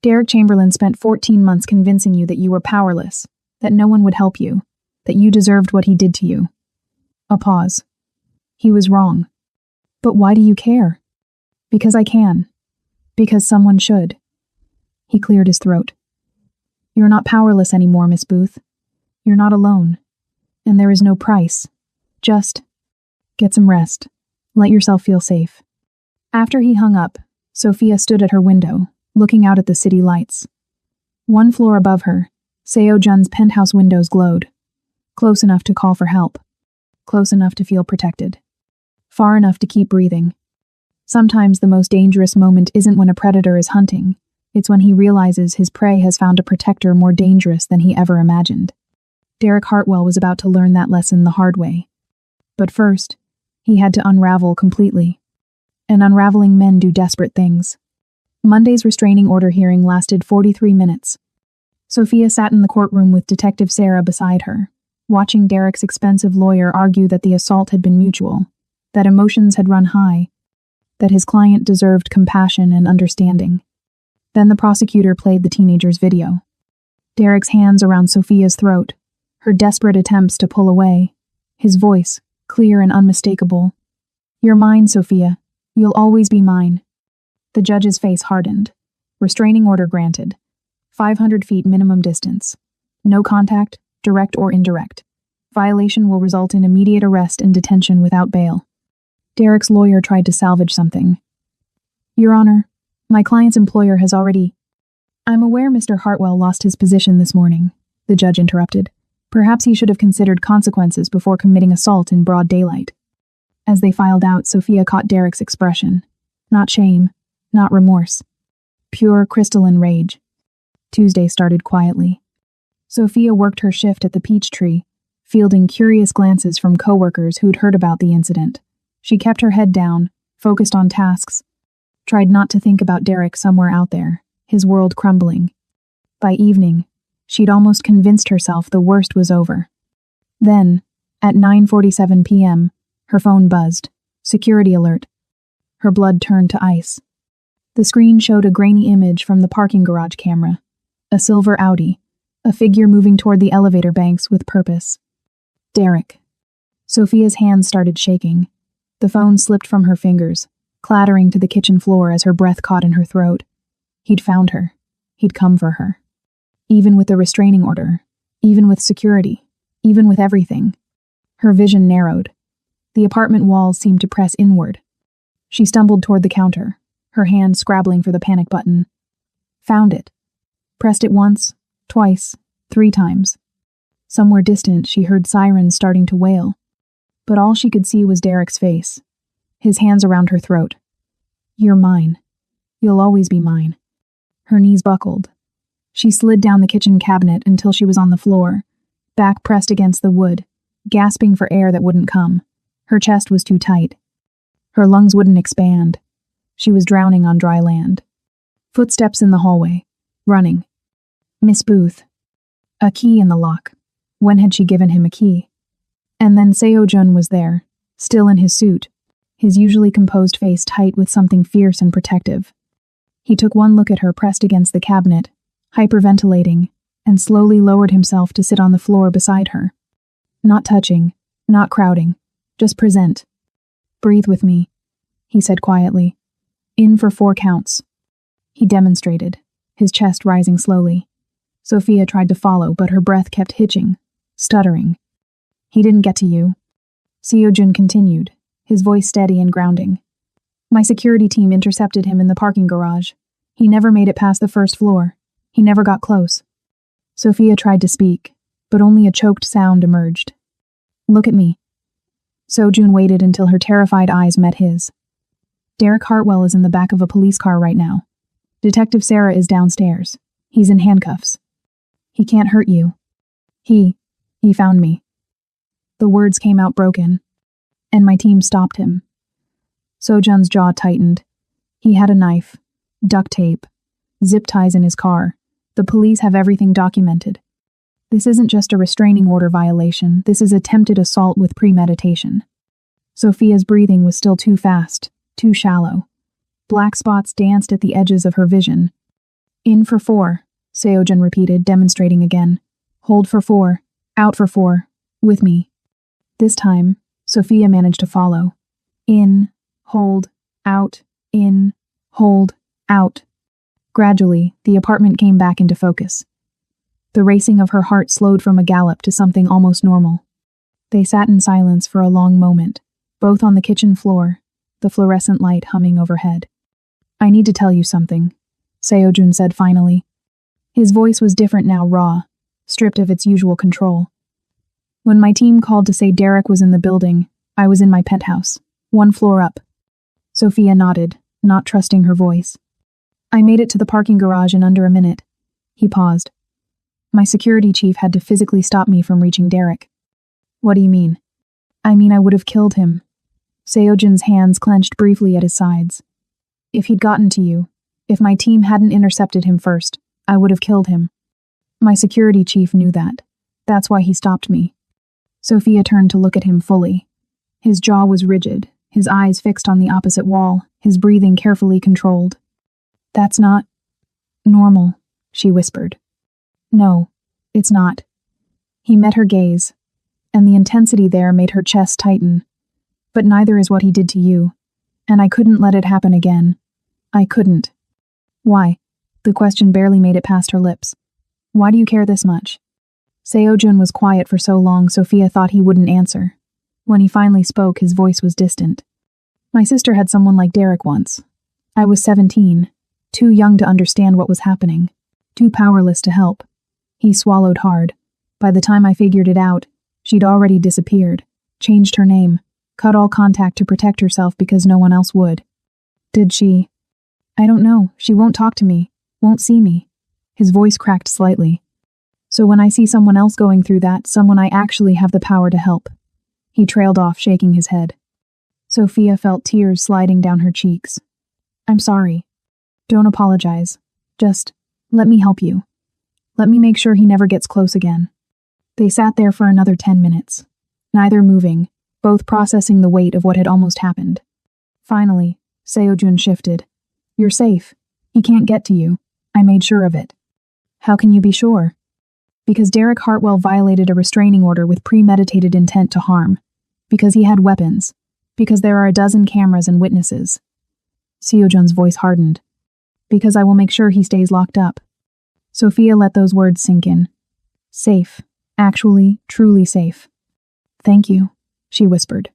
"Derek Chamberlain spent 14 months convincing you that you were powerless, that no one would help you, that you deserved what he did to you." A pause. "He was wrong. But why do you care?" "Because I can. Because someone should." He cleared his throat. "You're not powerless anymore, Miss Booth. You're not alone. And there is no price. Just get some rest. Let yourself feel safe." After he hung up, Sophia stood at her window, looking out at the city lights. 1 floor above her, Seo-jun's penthouse windows glowed. Close enough to call for help. Close enough to feel protected. Far enough to keep breathing. Sometimes the most dangerous moment isn't when a predator is hunting. It's when he realizes his prey has found a protector more dangerous than he ever imagined. Derek Hartwell was about to learn that lesson the hard way. But first, he had to unravel completely. And unraveling men do desperate things. Monday's restraining order hearing lasted 43 minutes. Sophia sat in the courtroom with Detective Sarah beside her, watching Derek's expensive lawyer argue that the assault had been mutual, that emotions had run high, that his client deserved compassion and understanding. Then the prosecutor played the teenager's video. Derek's hands around Sophia's throat, her desperate attempts to pull away, his voice, clear and unmistakable. "You're mine, Sophia. You'll always be mine." The judge's face hardened. Restraining order granted. 500 feet minimum distance. No contact, direct or indirect. Violation will result in immediate arrest and detention without bail. Derek's lawyer tried to salvage something. "Your Honor, my client's employer has already—" "I'm aware Mr. Hartwell lost his position this morning," the judge interrupted. "Perhaps he should have considered consequences before committing assault in broad daylight." As they filed out, Sophia caught Derek's expression. Not shame, not remorse. Pure, crystalline rage. Tuesday started quietly. Sophia worked her shift at the Peach Tree, fielding curious glances from coworkers who'd heard about the incident. She kept her head down, focused on tasks, tried not to think about Derek somewhere out there, his world crumbling. By evening, she'd almost convinced herself the worst was over. Then, at 9:47 p.m., her phone buzzed. Security alert. Her blood turned to ice. The screen showed a grainy image from the parking garage camera. A silver Audi, a figure moving toward the elevator banks with purpose. Derek. Sophia's hands started shaking. The phone slipped from her fingers, clattering to the kitchen floor as her breath caught in her throat. He'd found her. He'd come for her. Even with the restraining order, even with security, even with everything. Her vision narrowed. The apartment walls seemed to press inward. She stumbled toward the counter, her hand scrabbling for the panic button. Found it. Pressed it once, twice, 3 times. Somewhere distant, she heard sirens starting to wail. But all she could see was Derek's face, his hands around her throat. "You're mine. You'll always be mine." Her knees buckled. She slid down the kitchen cabinet until she was on the floor, back pressed against the wood, gasping for air that wouldn't come. Her chest was too tight. Her lungs wouldn't expand. She was drowning on dry land. Footsteps in the hallway. Running. Miss Booth. A key in the lock. When had she given him a key? And then Seo-jun was there, still in his suit, his usually composed face tight with something fierce and protective. He took one look at her pressed against the cabinet, hyperventilating, and slowly lowered himself to sit on the floor beside her. Not touching, not crowding, just present. "Breathe with me," he said quietly. "In for 4 counts." He demonstrated, his chest rising slowly. Sophia tried to follow, but her breath kept hitching, stuttering. "He didn't get to you." Seo-jun continued, his voice steady and grounding. "My security team intercepted him in the parking garage. He never made it past the 1st floor. He never got close." Sophia tried to speak, but only a choked sound emerged. "Look at me." Seo-jun waited until her terrified eyes met his. "Derek Hartwell is in the back of a police car right now. Detective Sarah is downstairs. He's in handcuffs. He can't hurt you. He found me." The words came out broken. "And my team stopped him." Seo-jun's jaw tightened. He had a knife, duct tape, zip ties in his car. The police have everything documented. This isn't just a restraining order violation. This is attempted assault with premeditation. Sophia's breathing was still too fast, too shallow. Black spots danced at the edges of her vision. "In for 4, Seo-jun repeated, demonstrating again. "Hold for 4, out for 4, with me." This time, Sophia managed to follow. In, hold, out, in, hold, out. Gradually, the apartment came back into focus. The racing of her heart slowed from a gallop to something almost normal. They sat in silence for a long moment, both on the kitchen floor, the fluorescent light humming overhead. "I need to tell you something," Seo-jun said finally. His voice was different now, raw, stripped of its usual control. "When my team called to say Derek was in the building, I was in my penthouse, 1 floor up." Sophia nodded, not trusting her voice. "I made it to the parking garage in under a minute." He paused. "My security chief had to physically stop me from reaching Derek." "What do you mean?" "I mean I would have killed him." Seo-jun's hands clenched briefly at his sides. "If he'd gotten to you, if my team hadn't intercepted him first, I would have killed him. My security chief knew that. That's why he stopped me." Sophia turned to look at him fully. His jaw was rigid, his eyes fixed on the opposite wall, his breathing carefully controlled. "That's not normal," she whispered. "No, it's not." He met her gaze, and the intensity there made her chest tighten. "But neither is what he did to you, and I couldn't let it happen again. I couldn't." "Why?" The question barely made it past her lips. "Why do you care this much?" Seo-jun was quiet for so long Sophia thought he wouldn't answer. When he finally spoke, his voice was distant. "My sister had someone like Derek once. I was 17, too young to understand what was happening, too powerless to help." He swallowed hard. "By the time I figured it out, she'd already disappeared, changed her name, cut all contact to protect herself because no one else would." "Did she?" "I don't know. She won't talk to me, won't see me." His voice cracked slightly. "So when I see someone else going through that, someone I actually have the power to help." He trailed off, shaking his head. Sophia felt tears sliding down her cheeks. "I'm sorry. Don't apologize. Just let me help you. Let me make sure he never gets close again." They sat there for another 10 minutes, neither moving, both processing the weight of what had almost happened. Finally, Seo-jun shifted. "You're safe. He can't get to you. I made sure of it." "How can you be sure?" "Because Derek Hartwell violated a restraining order with premeditated intent to harm. Because he had weapons. Because there are a dozen cameras and witnesses." Seo-jun's voice hardened. "Because I will make sure he stays locked up." Sophia let those words sink in. "Safe. Actually, truly safe." "Thank you," she whispered.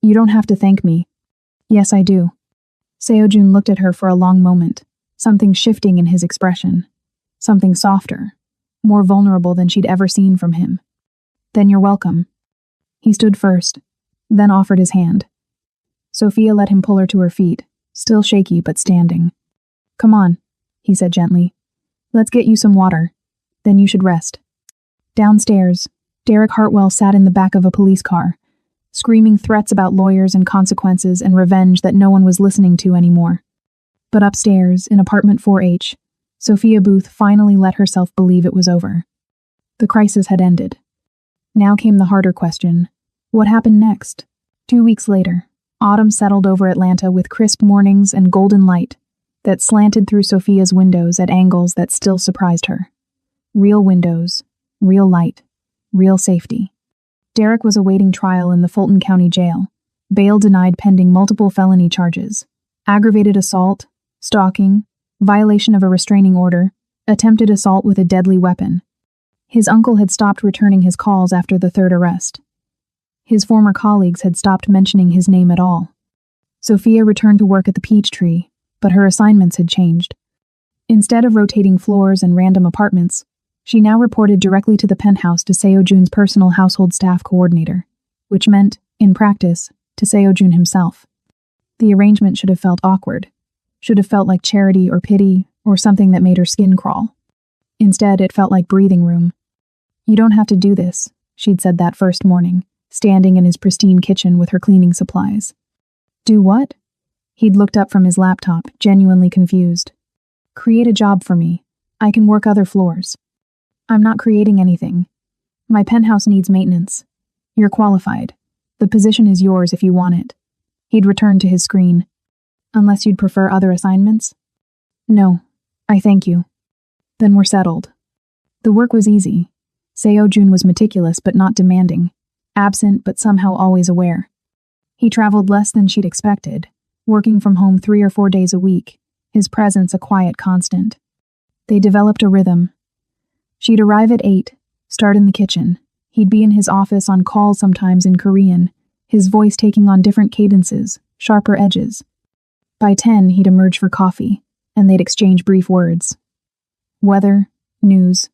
"You don't have to thank me." "Yes, I do." Seo-jun looked at her for a long moment, something shifting in his expression. Something softer, more vulnerable than she'd ever seen from him. "Then you're welcome." He stood first, then offered his hand. Sophia let him pull her to her feet, still shaky but standing. "Come on," he said gently. "Let's get you some water. Then you should rest." Downstairs, Derek Hartwell sat in the back of a police car, screaming threats about lawyers and consequences and revenge that no one was listening to anymore. But upstairs, in apartment 4H, Sophia Booth finally let herself believe it was over. The crisis had ended. Now came the harder question. What happened next? 2 weeks later, autumn settled over Atlanta with crisp mornings and golden light that slanted through Sophia's windows at angles that still surprised her. Real windows, real light, real safety. Derek was awaiting trial in the Fulton County Jail, bail denied pending multiple felony charges: aggravated assault, stalking, violation of a restraining order, attempted assault with a deadly weapon. His uncle had stopped returning his calls after the third arrest. His former colleagues had stopped mentioning his name at all. Sophia returned to work at the Peachtree, but her assignments had changed. Instead of rotating floors and random apartments, she now reported directly to the penthouse to Seo-jun's personal household staff coordinator, which meant, in practice, to Seo-jun himself. The arrangement should have felt awkward, should have felt like charity or pity, or something that made her skin crawl. Instead, it felt like breathing room. "You don't have to do this," she'd said that first morning, standing in his pristine kitchen with her cleaning supplies. "Do what?" He'd looked up from his laptop, genuinely confused. "Create a job for me. I can work other floors." "I'm not creating anything. My penthouse needs maintenance. You're qualified. The position is yours if you want it." He'd returned to his screen. "Unless you'd prefer other assignments?" "No, I thank you." "Then we're settled." The work was easy. Seo-jun was meticulous but not demanding, absent but somehow always aware. He traveled less than she'd expected, working from home 3 or 4 days a week, his presence a quiet constant. They developed a rhythm. She'd arrive at 8, start in the kitchen. He'd be in his office on call sometimes in Korean, his voice taking on different cadences, sharper edges. By 10, he'd emerge for coffee, and they'd exchange brief words. Weather, news,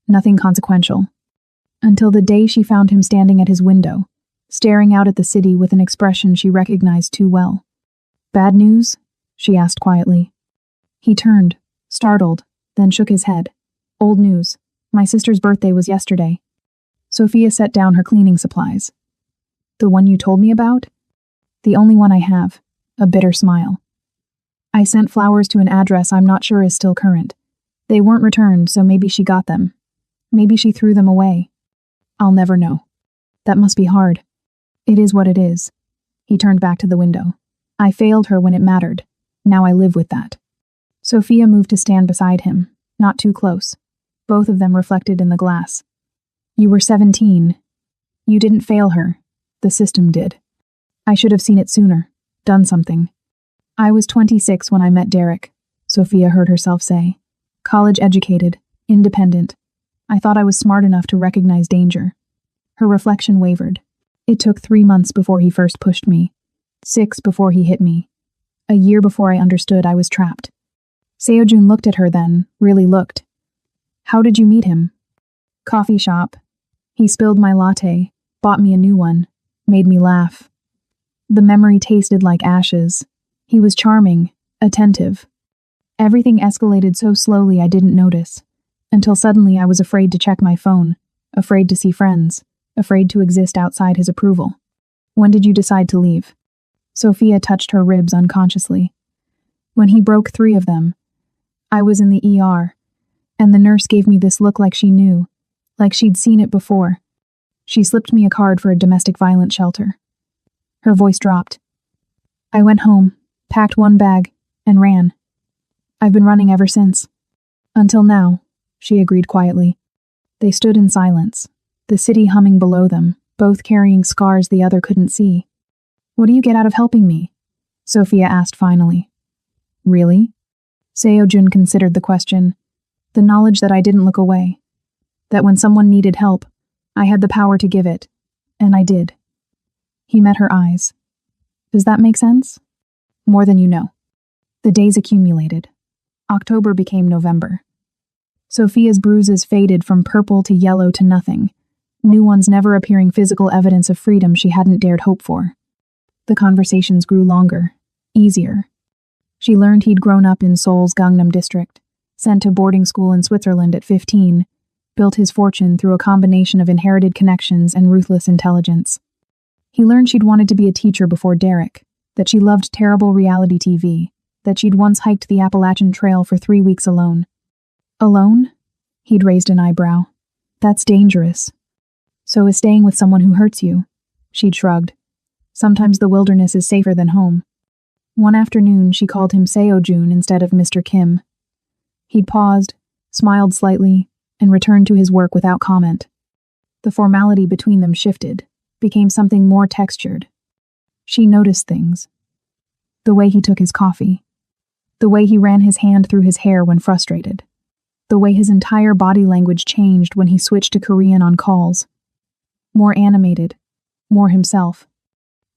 nothing consequential. Until the day she found him standing at his window, staring out at the city with an expression she recognized too well. "Bad news?" she asked quietly. He turned, startled, then shook his head. "Old news. My sister's birthday was yesterday." Sophia set down her cleaning supplies. "The one you told me about?" "The only one I have." A bitter smile. "I sent flowers to an address I'm not sure is still current. They weren't returned, so maybe she got them. Maybe she threw them away. I'll never know." That must be hard. It is what it is. He turned back to the window. I failed her when it mattered. Now I live with that. Sophia moved to stand beside him, not too close. Both of them reflected in the glass. You were 17. You didn't fail her. The system did. I should have seen it sooner. Done something. I was 26 when I met Derek, Sophia heard herself say. College educated, independent. I thought I was smart enough to recognize danger. Her reflection wavered. It took 3 months before he first pushed me. 6 before he hit me. A year before I understood I was trapped. Seojun looked at her then, really looked. How did you meet him? Coffee shop. He spilled my latte, bought me a new one, made me laugh. The memory tasted like ashes. He was charming, attentive. Everything escalated so slowly I didn't notice, until suddenly I was afraid to check my phone, afraid to see friends, afraid to exist outside his approval. When did you decide to leave? Sophia touched her ribs unconsciously. When he broke 3 of them. I was in the ER, and the nurse gave me this look like she knew, like she'd seen it before. She slipped me a card for a domestic violence shelter. Her voice dropped. I went home, packed 1 bag, and ran. I've been running ever since. Until now, she agreed quietly. They stood in silence, the city humming below them, both carrying scars the other couldn't see. What do you get out of helping me? Sophia asked finally. Really? Seojun considered the question. The knowledge that I didn't look away. That when someone needed help, I had the power to give it. And I did. He met her eyes. Does that make sense? More than you know. The days accumulated. October became November. Sophia's bruises faded from purple to yellow to nothing, new ones never appearing physical evidence of freedom she hadn't dared hope for. The conversations grew longer, easier. She learned he'd grown up in Seoul's Gangnam district, sent to boarding school in Switzerland at 15, built his fortune through a combination of inherited connections and ruthless intelligence. He learned she'd wanted to be a teacher before Derek, that she loved terrible reality TV, that she'd once hiked the Appalachian Trail for 3 weeks alone. Alone? He'd raised an eyebrow. That's dangerous. So is staying with someone who hurts you. She'd shrugged. Sometimes the wilderness is safer than home. One afternoon, she called him Seojun instead of Mr. Kim. He'd paused, smiled slightly, and returned to his work without comment. The formality between them shifted, became something more textured. She noticed things. The way he took his coffee. The way he ran his hand through his hair when frustrated. The way his entire body language changed when he switched to Korean on calls. More animated. More himself.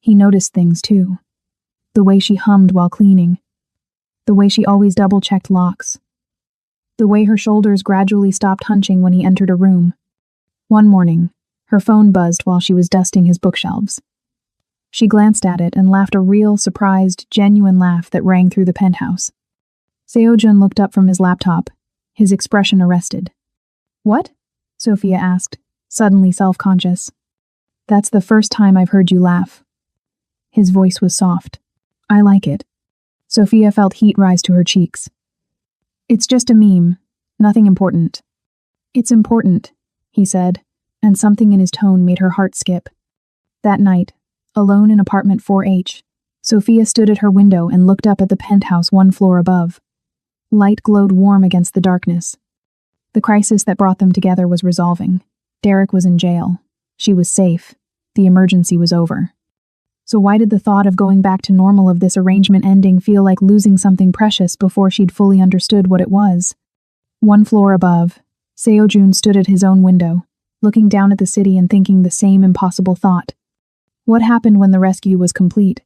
He noticed things, too. The way she hummed while cleaning. The way she always double-checked locks. The way her shoulders gradually stopped hunching when he entered a room. One morning, her phone buzzed while she was dusting his bookshelves. She glanced at it and laughed a real, surprised, genuine laugh that rang through the penthouse. Seojun looked up from his laptop, his expression arrested. What? Sophia asked, suddenly self-conscious. That's the first time I've heard you laugh. His voice was soft. I like it. Sophia felt heat rise to her cheeks. It's just a meme. Nothing important. It's important, he said, and something in his tone made her heart skip. That night, alone in apartment 4H, Sophia stood at her window and looked up at the penthouse 1 floor above. Light glowed warm against the darkness. The crisis that brought them together was resolving. Derek was in jail. She was safe. The emergency was over. So why did the thought of going back to normal of this arrangement ending feel like losing something precious before she'd fully understood what it was? 1 floor above, Seojun stood at his own window, looking down at the city and thinking the same impossible thought. What happened when the rescue was complete?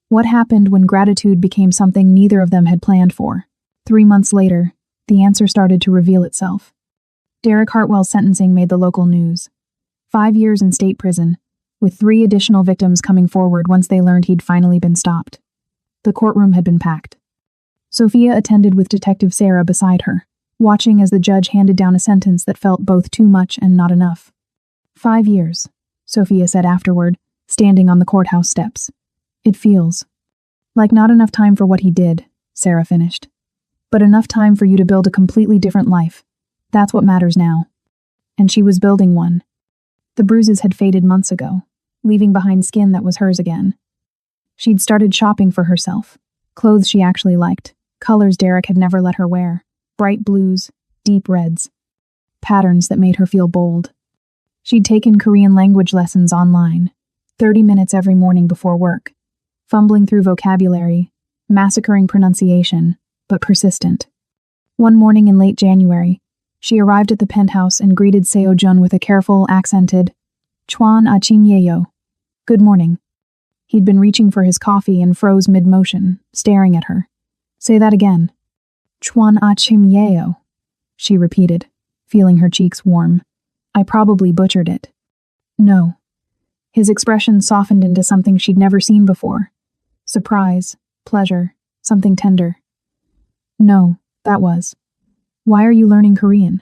What happened when gratitude became something neither of them had planned for? 3 months later, the answer started to reveal itself. Derek Hartwell's sentencing made the local news. 5 years in state prison, with 3 additional victims coming forward once they learned he'd finally been stopped. The courtroom had been packed. Sophia attended with Detective Sarah beside her, watching as the judge handed down a sentence that felt both too much and not enough. 5 years, Sophia said afterward, standing on the courthouse steps. It feels like not enough time for what he did, Sarah finished. But enough time for you to build a completely different life. That's what matters now. And she was building one. The bruises had faded months ago, leaving behind skin that was hers again. She'd started shopping for herself, clothes she actually liked, colors Derek had never let her wear, bright blues, deep reds, patterns that made her feel bold. She'd taken Korean language lessons online, 30 minutes every morning before work, fumbling through vocabulary, massacring pronunciation, but persistent. One morning in late January, she arrived at the penthouse and greeted Seo-jun with a careful, accented, "Chwan achim yeyo." Good morning. He'd been reaching for his coffee and froze mid-motion, staring at her. Say that again. "Chwan achim yeyo," she repeated, feeling her cheeks warm. I probably butchered it. No. His expression softened into something she'd never seen before. Surprise, pleasure, something tender. No, that was. Why are you learning Korean?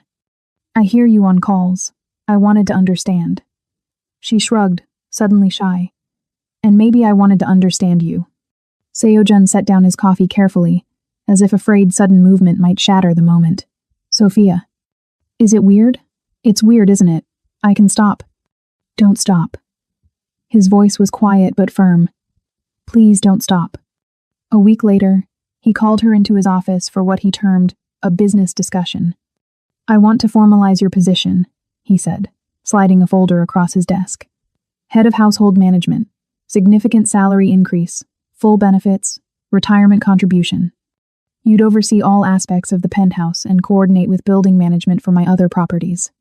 I hear you on calls. I wanted to understand. She shrugged, suddenly shy. And maybe I wanted to understand you. Seo-jun set down his coffee carefully, as if afraid sudden movement might shatter the moment. Sophia. Is it weird? It's weird, isn't it? I can stop. Don't stop. His voice was quiet but firm. Please don't stop. A week later, he called her into his office for what he termed a business discussion. I want to formalize your position, he said, sliding a folder across his desk. Head of Household Management, significant salary increase, full benefits, retirement contribution. You'd oversee all aspects of the penthouse and coordinate with building management for my other properties.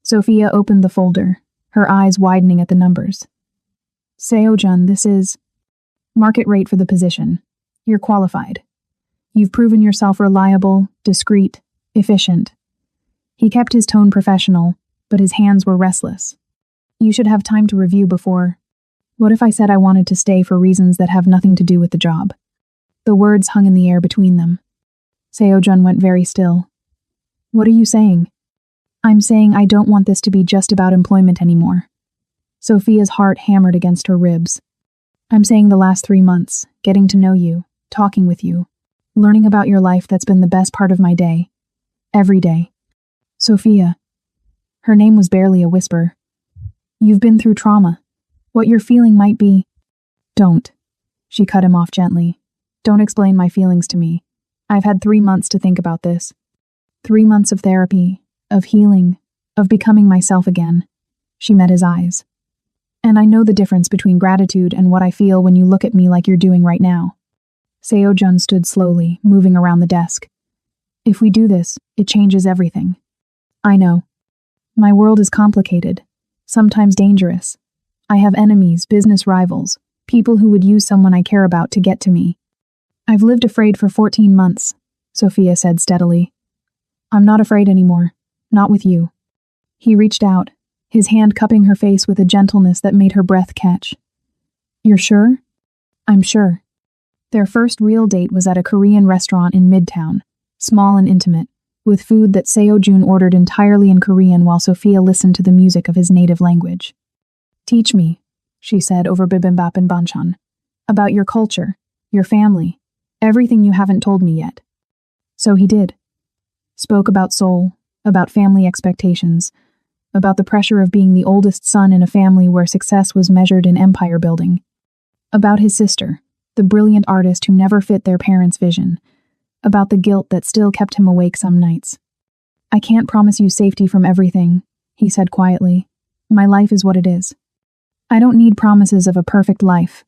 Sophia opened the folder, her eyes widening at the numbers. Seo-jun, this is market rate for the position. You're qualified. You've proven yourself reliable, discreet, efficient. He kept his tone professional, but his hands were restless. You should have time to review before. What if I said I wanted to stay for reasons that have nothing to do with the job? The words hung in the air between them. Seo-jun went very still. What are you saying? I'm saying I don't want this to be just about employment anymore. Sophia's heart hammered against her ribs. I'm saying the last 3 months, getting to know you, talking with you, learning about your life, that's been the best part of my day. Every day. Sophia. Her name was barely a whisper. You've been through trauma. What you're feeling might be... Don't. She cut him off gently. Don't explain my feelings to me. I've had 3 months to think about this. 3 months of therapy, of healing, of becoming myself again. She met his eyes. And I know the difference between gratitude and what I feel when you look at me like you're doing right now. Seo-jun stood slowly, moving around the desk. If we do this, it changes everything. I know. My world is complicated, sometimes dangerous. I have enemies, business rivals, people who would use someone I care about to get to me. I've lived afraid for 14 months, Sophia said steadily. I'm not afraid anymore, not with you. He reached out, his hand cupping her face with a gentleness that made her breath catch. You're sure? I'm sure. Their first real date was at a Korean restaurant in Midtown, small and intimate, with food that Seo-jun ordered entirely in Korean while Sophia listened to the music of his native language. Teach me, she said over bibimbap and banchan, about your culture, your family, everything you haven't told me yet. So he did. Spoke about Seoul, about family expectations, about the pressure of being the oldest son in a family where success was measured in empire building, about his sister, the brilliant artist who never fit their parents' vision, about the guilt that still kept him awake some nights. I can't promise you safety from everything, he said quietly. My life is what it is. I don't need promises of a perfect life.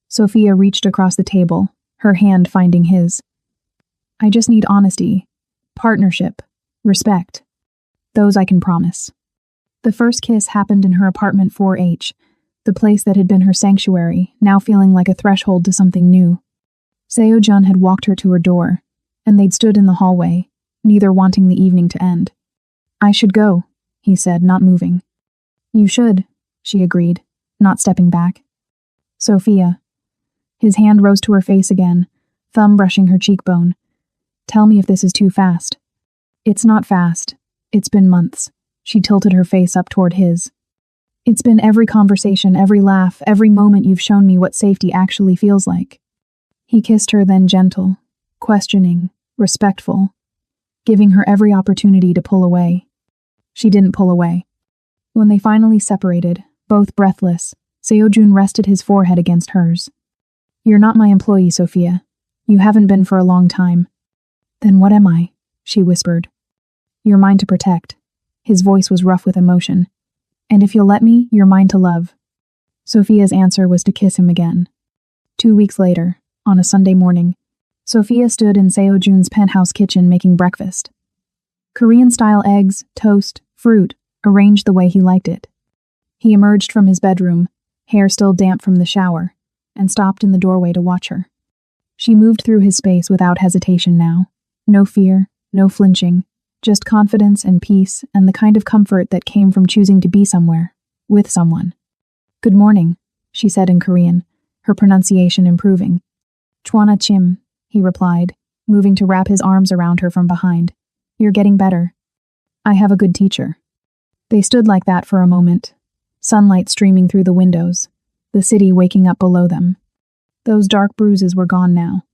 Sophia reached across the table, her hand finding his. I just need honesty, partnership, respect. Those I can promise. The first kiss happened in her apartment 4H, the place that had been her sanctuary, now feeling like a threshold to something new. Seo-jun had walked her to her door, and they'd stood in the hallway, neither wanting the evening to end. I should go, he said, not moving. You should, she agreed, not stepping back. Sophia. His hand rose to her face again, thumb brushing her cheekbone. Tell me if this is too fast. It's not fast. It's been months. She tilted her face up toward his. It's been every conversation, every laugh, every moment you've shown me what safety actually feels like. He kissed her, then gentle, questioning, respectful, giving her every opportunity to pull away. She didn't pull away. When they finally separated, both breathless, Seojun rested his forehead against hers. You're not my employee, Sophia. You haven't been for a long time. Then what am I? She whispered. You're mine to protect. His voice was rough with emotion. And if you'll let me, you're mine to love. Sophia's answer was to kiss him again. 2 weeks later, on a Sunday morning, Sophia stood in Seojun's penthouse kitchen making breakfast. Korean-style eggs, toast, fruit, arranged the way he liked it. He emerged from his bedroom, hair still damp from the shower, and stopped in the doorway to watch her. She moved through his space without hesitation now. No fear, no flinching, just confidence and peace and the kind of comfort that came from choosing to be somewhere, with someone. Good morning, she said in Korean, her pronunciation improving. Chwana chim, he replied, moving to wrap his arms around her from behind. You're getting better. I have a good teacher. They stood like that for a moment, sunlight streaming through the windows, the city waking up below them. Those dark bruises were gone now.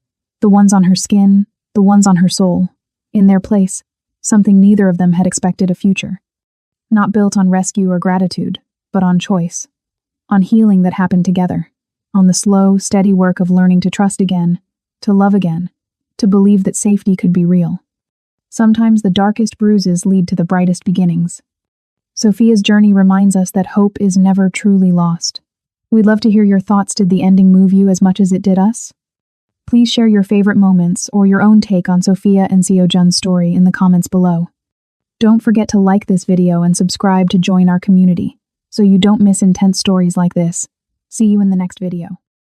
The ones on her skin, the ones on her soul. In their place, something neither of them had expected: a future. Not built on rescue or gratitude, but on choice. On healing that happened together. On the slow, steady work of learning to trust again, to love again, to believe that safety could be real. Sometimes the darkest bruises lead to the brightest beginnings. Sophia's journey reminds us that hope is never truly lost. We'd love to hear your thoughts. Did the ending move you as much as it did us? Please share your favorite moments or your own take on Sophia and Seojun's story in the comments below. Don't forget to like this video and subscribe to join our community, so you don't miss intense stories like this. See you in the next video.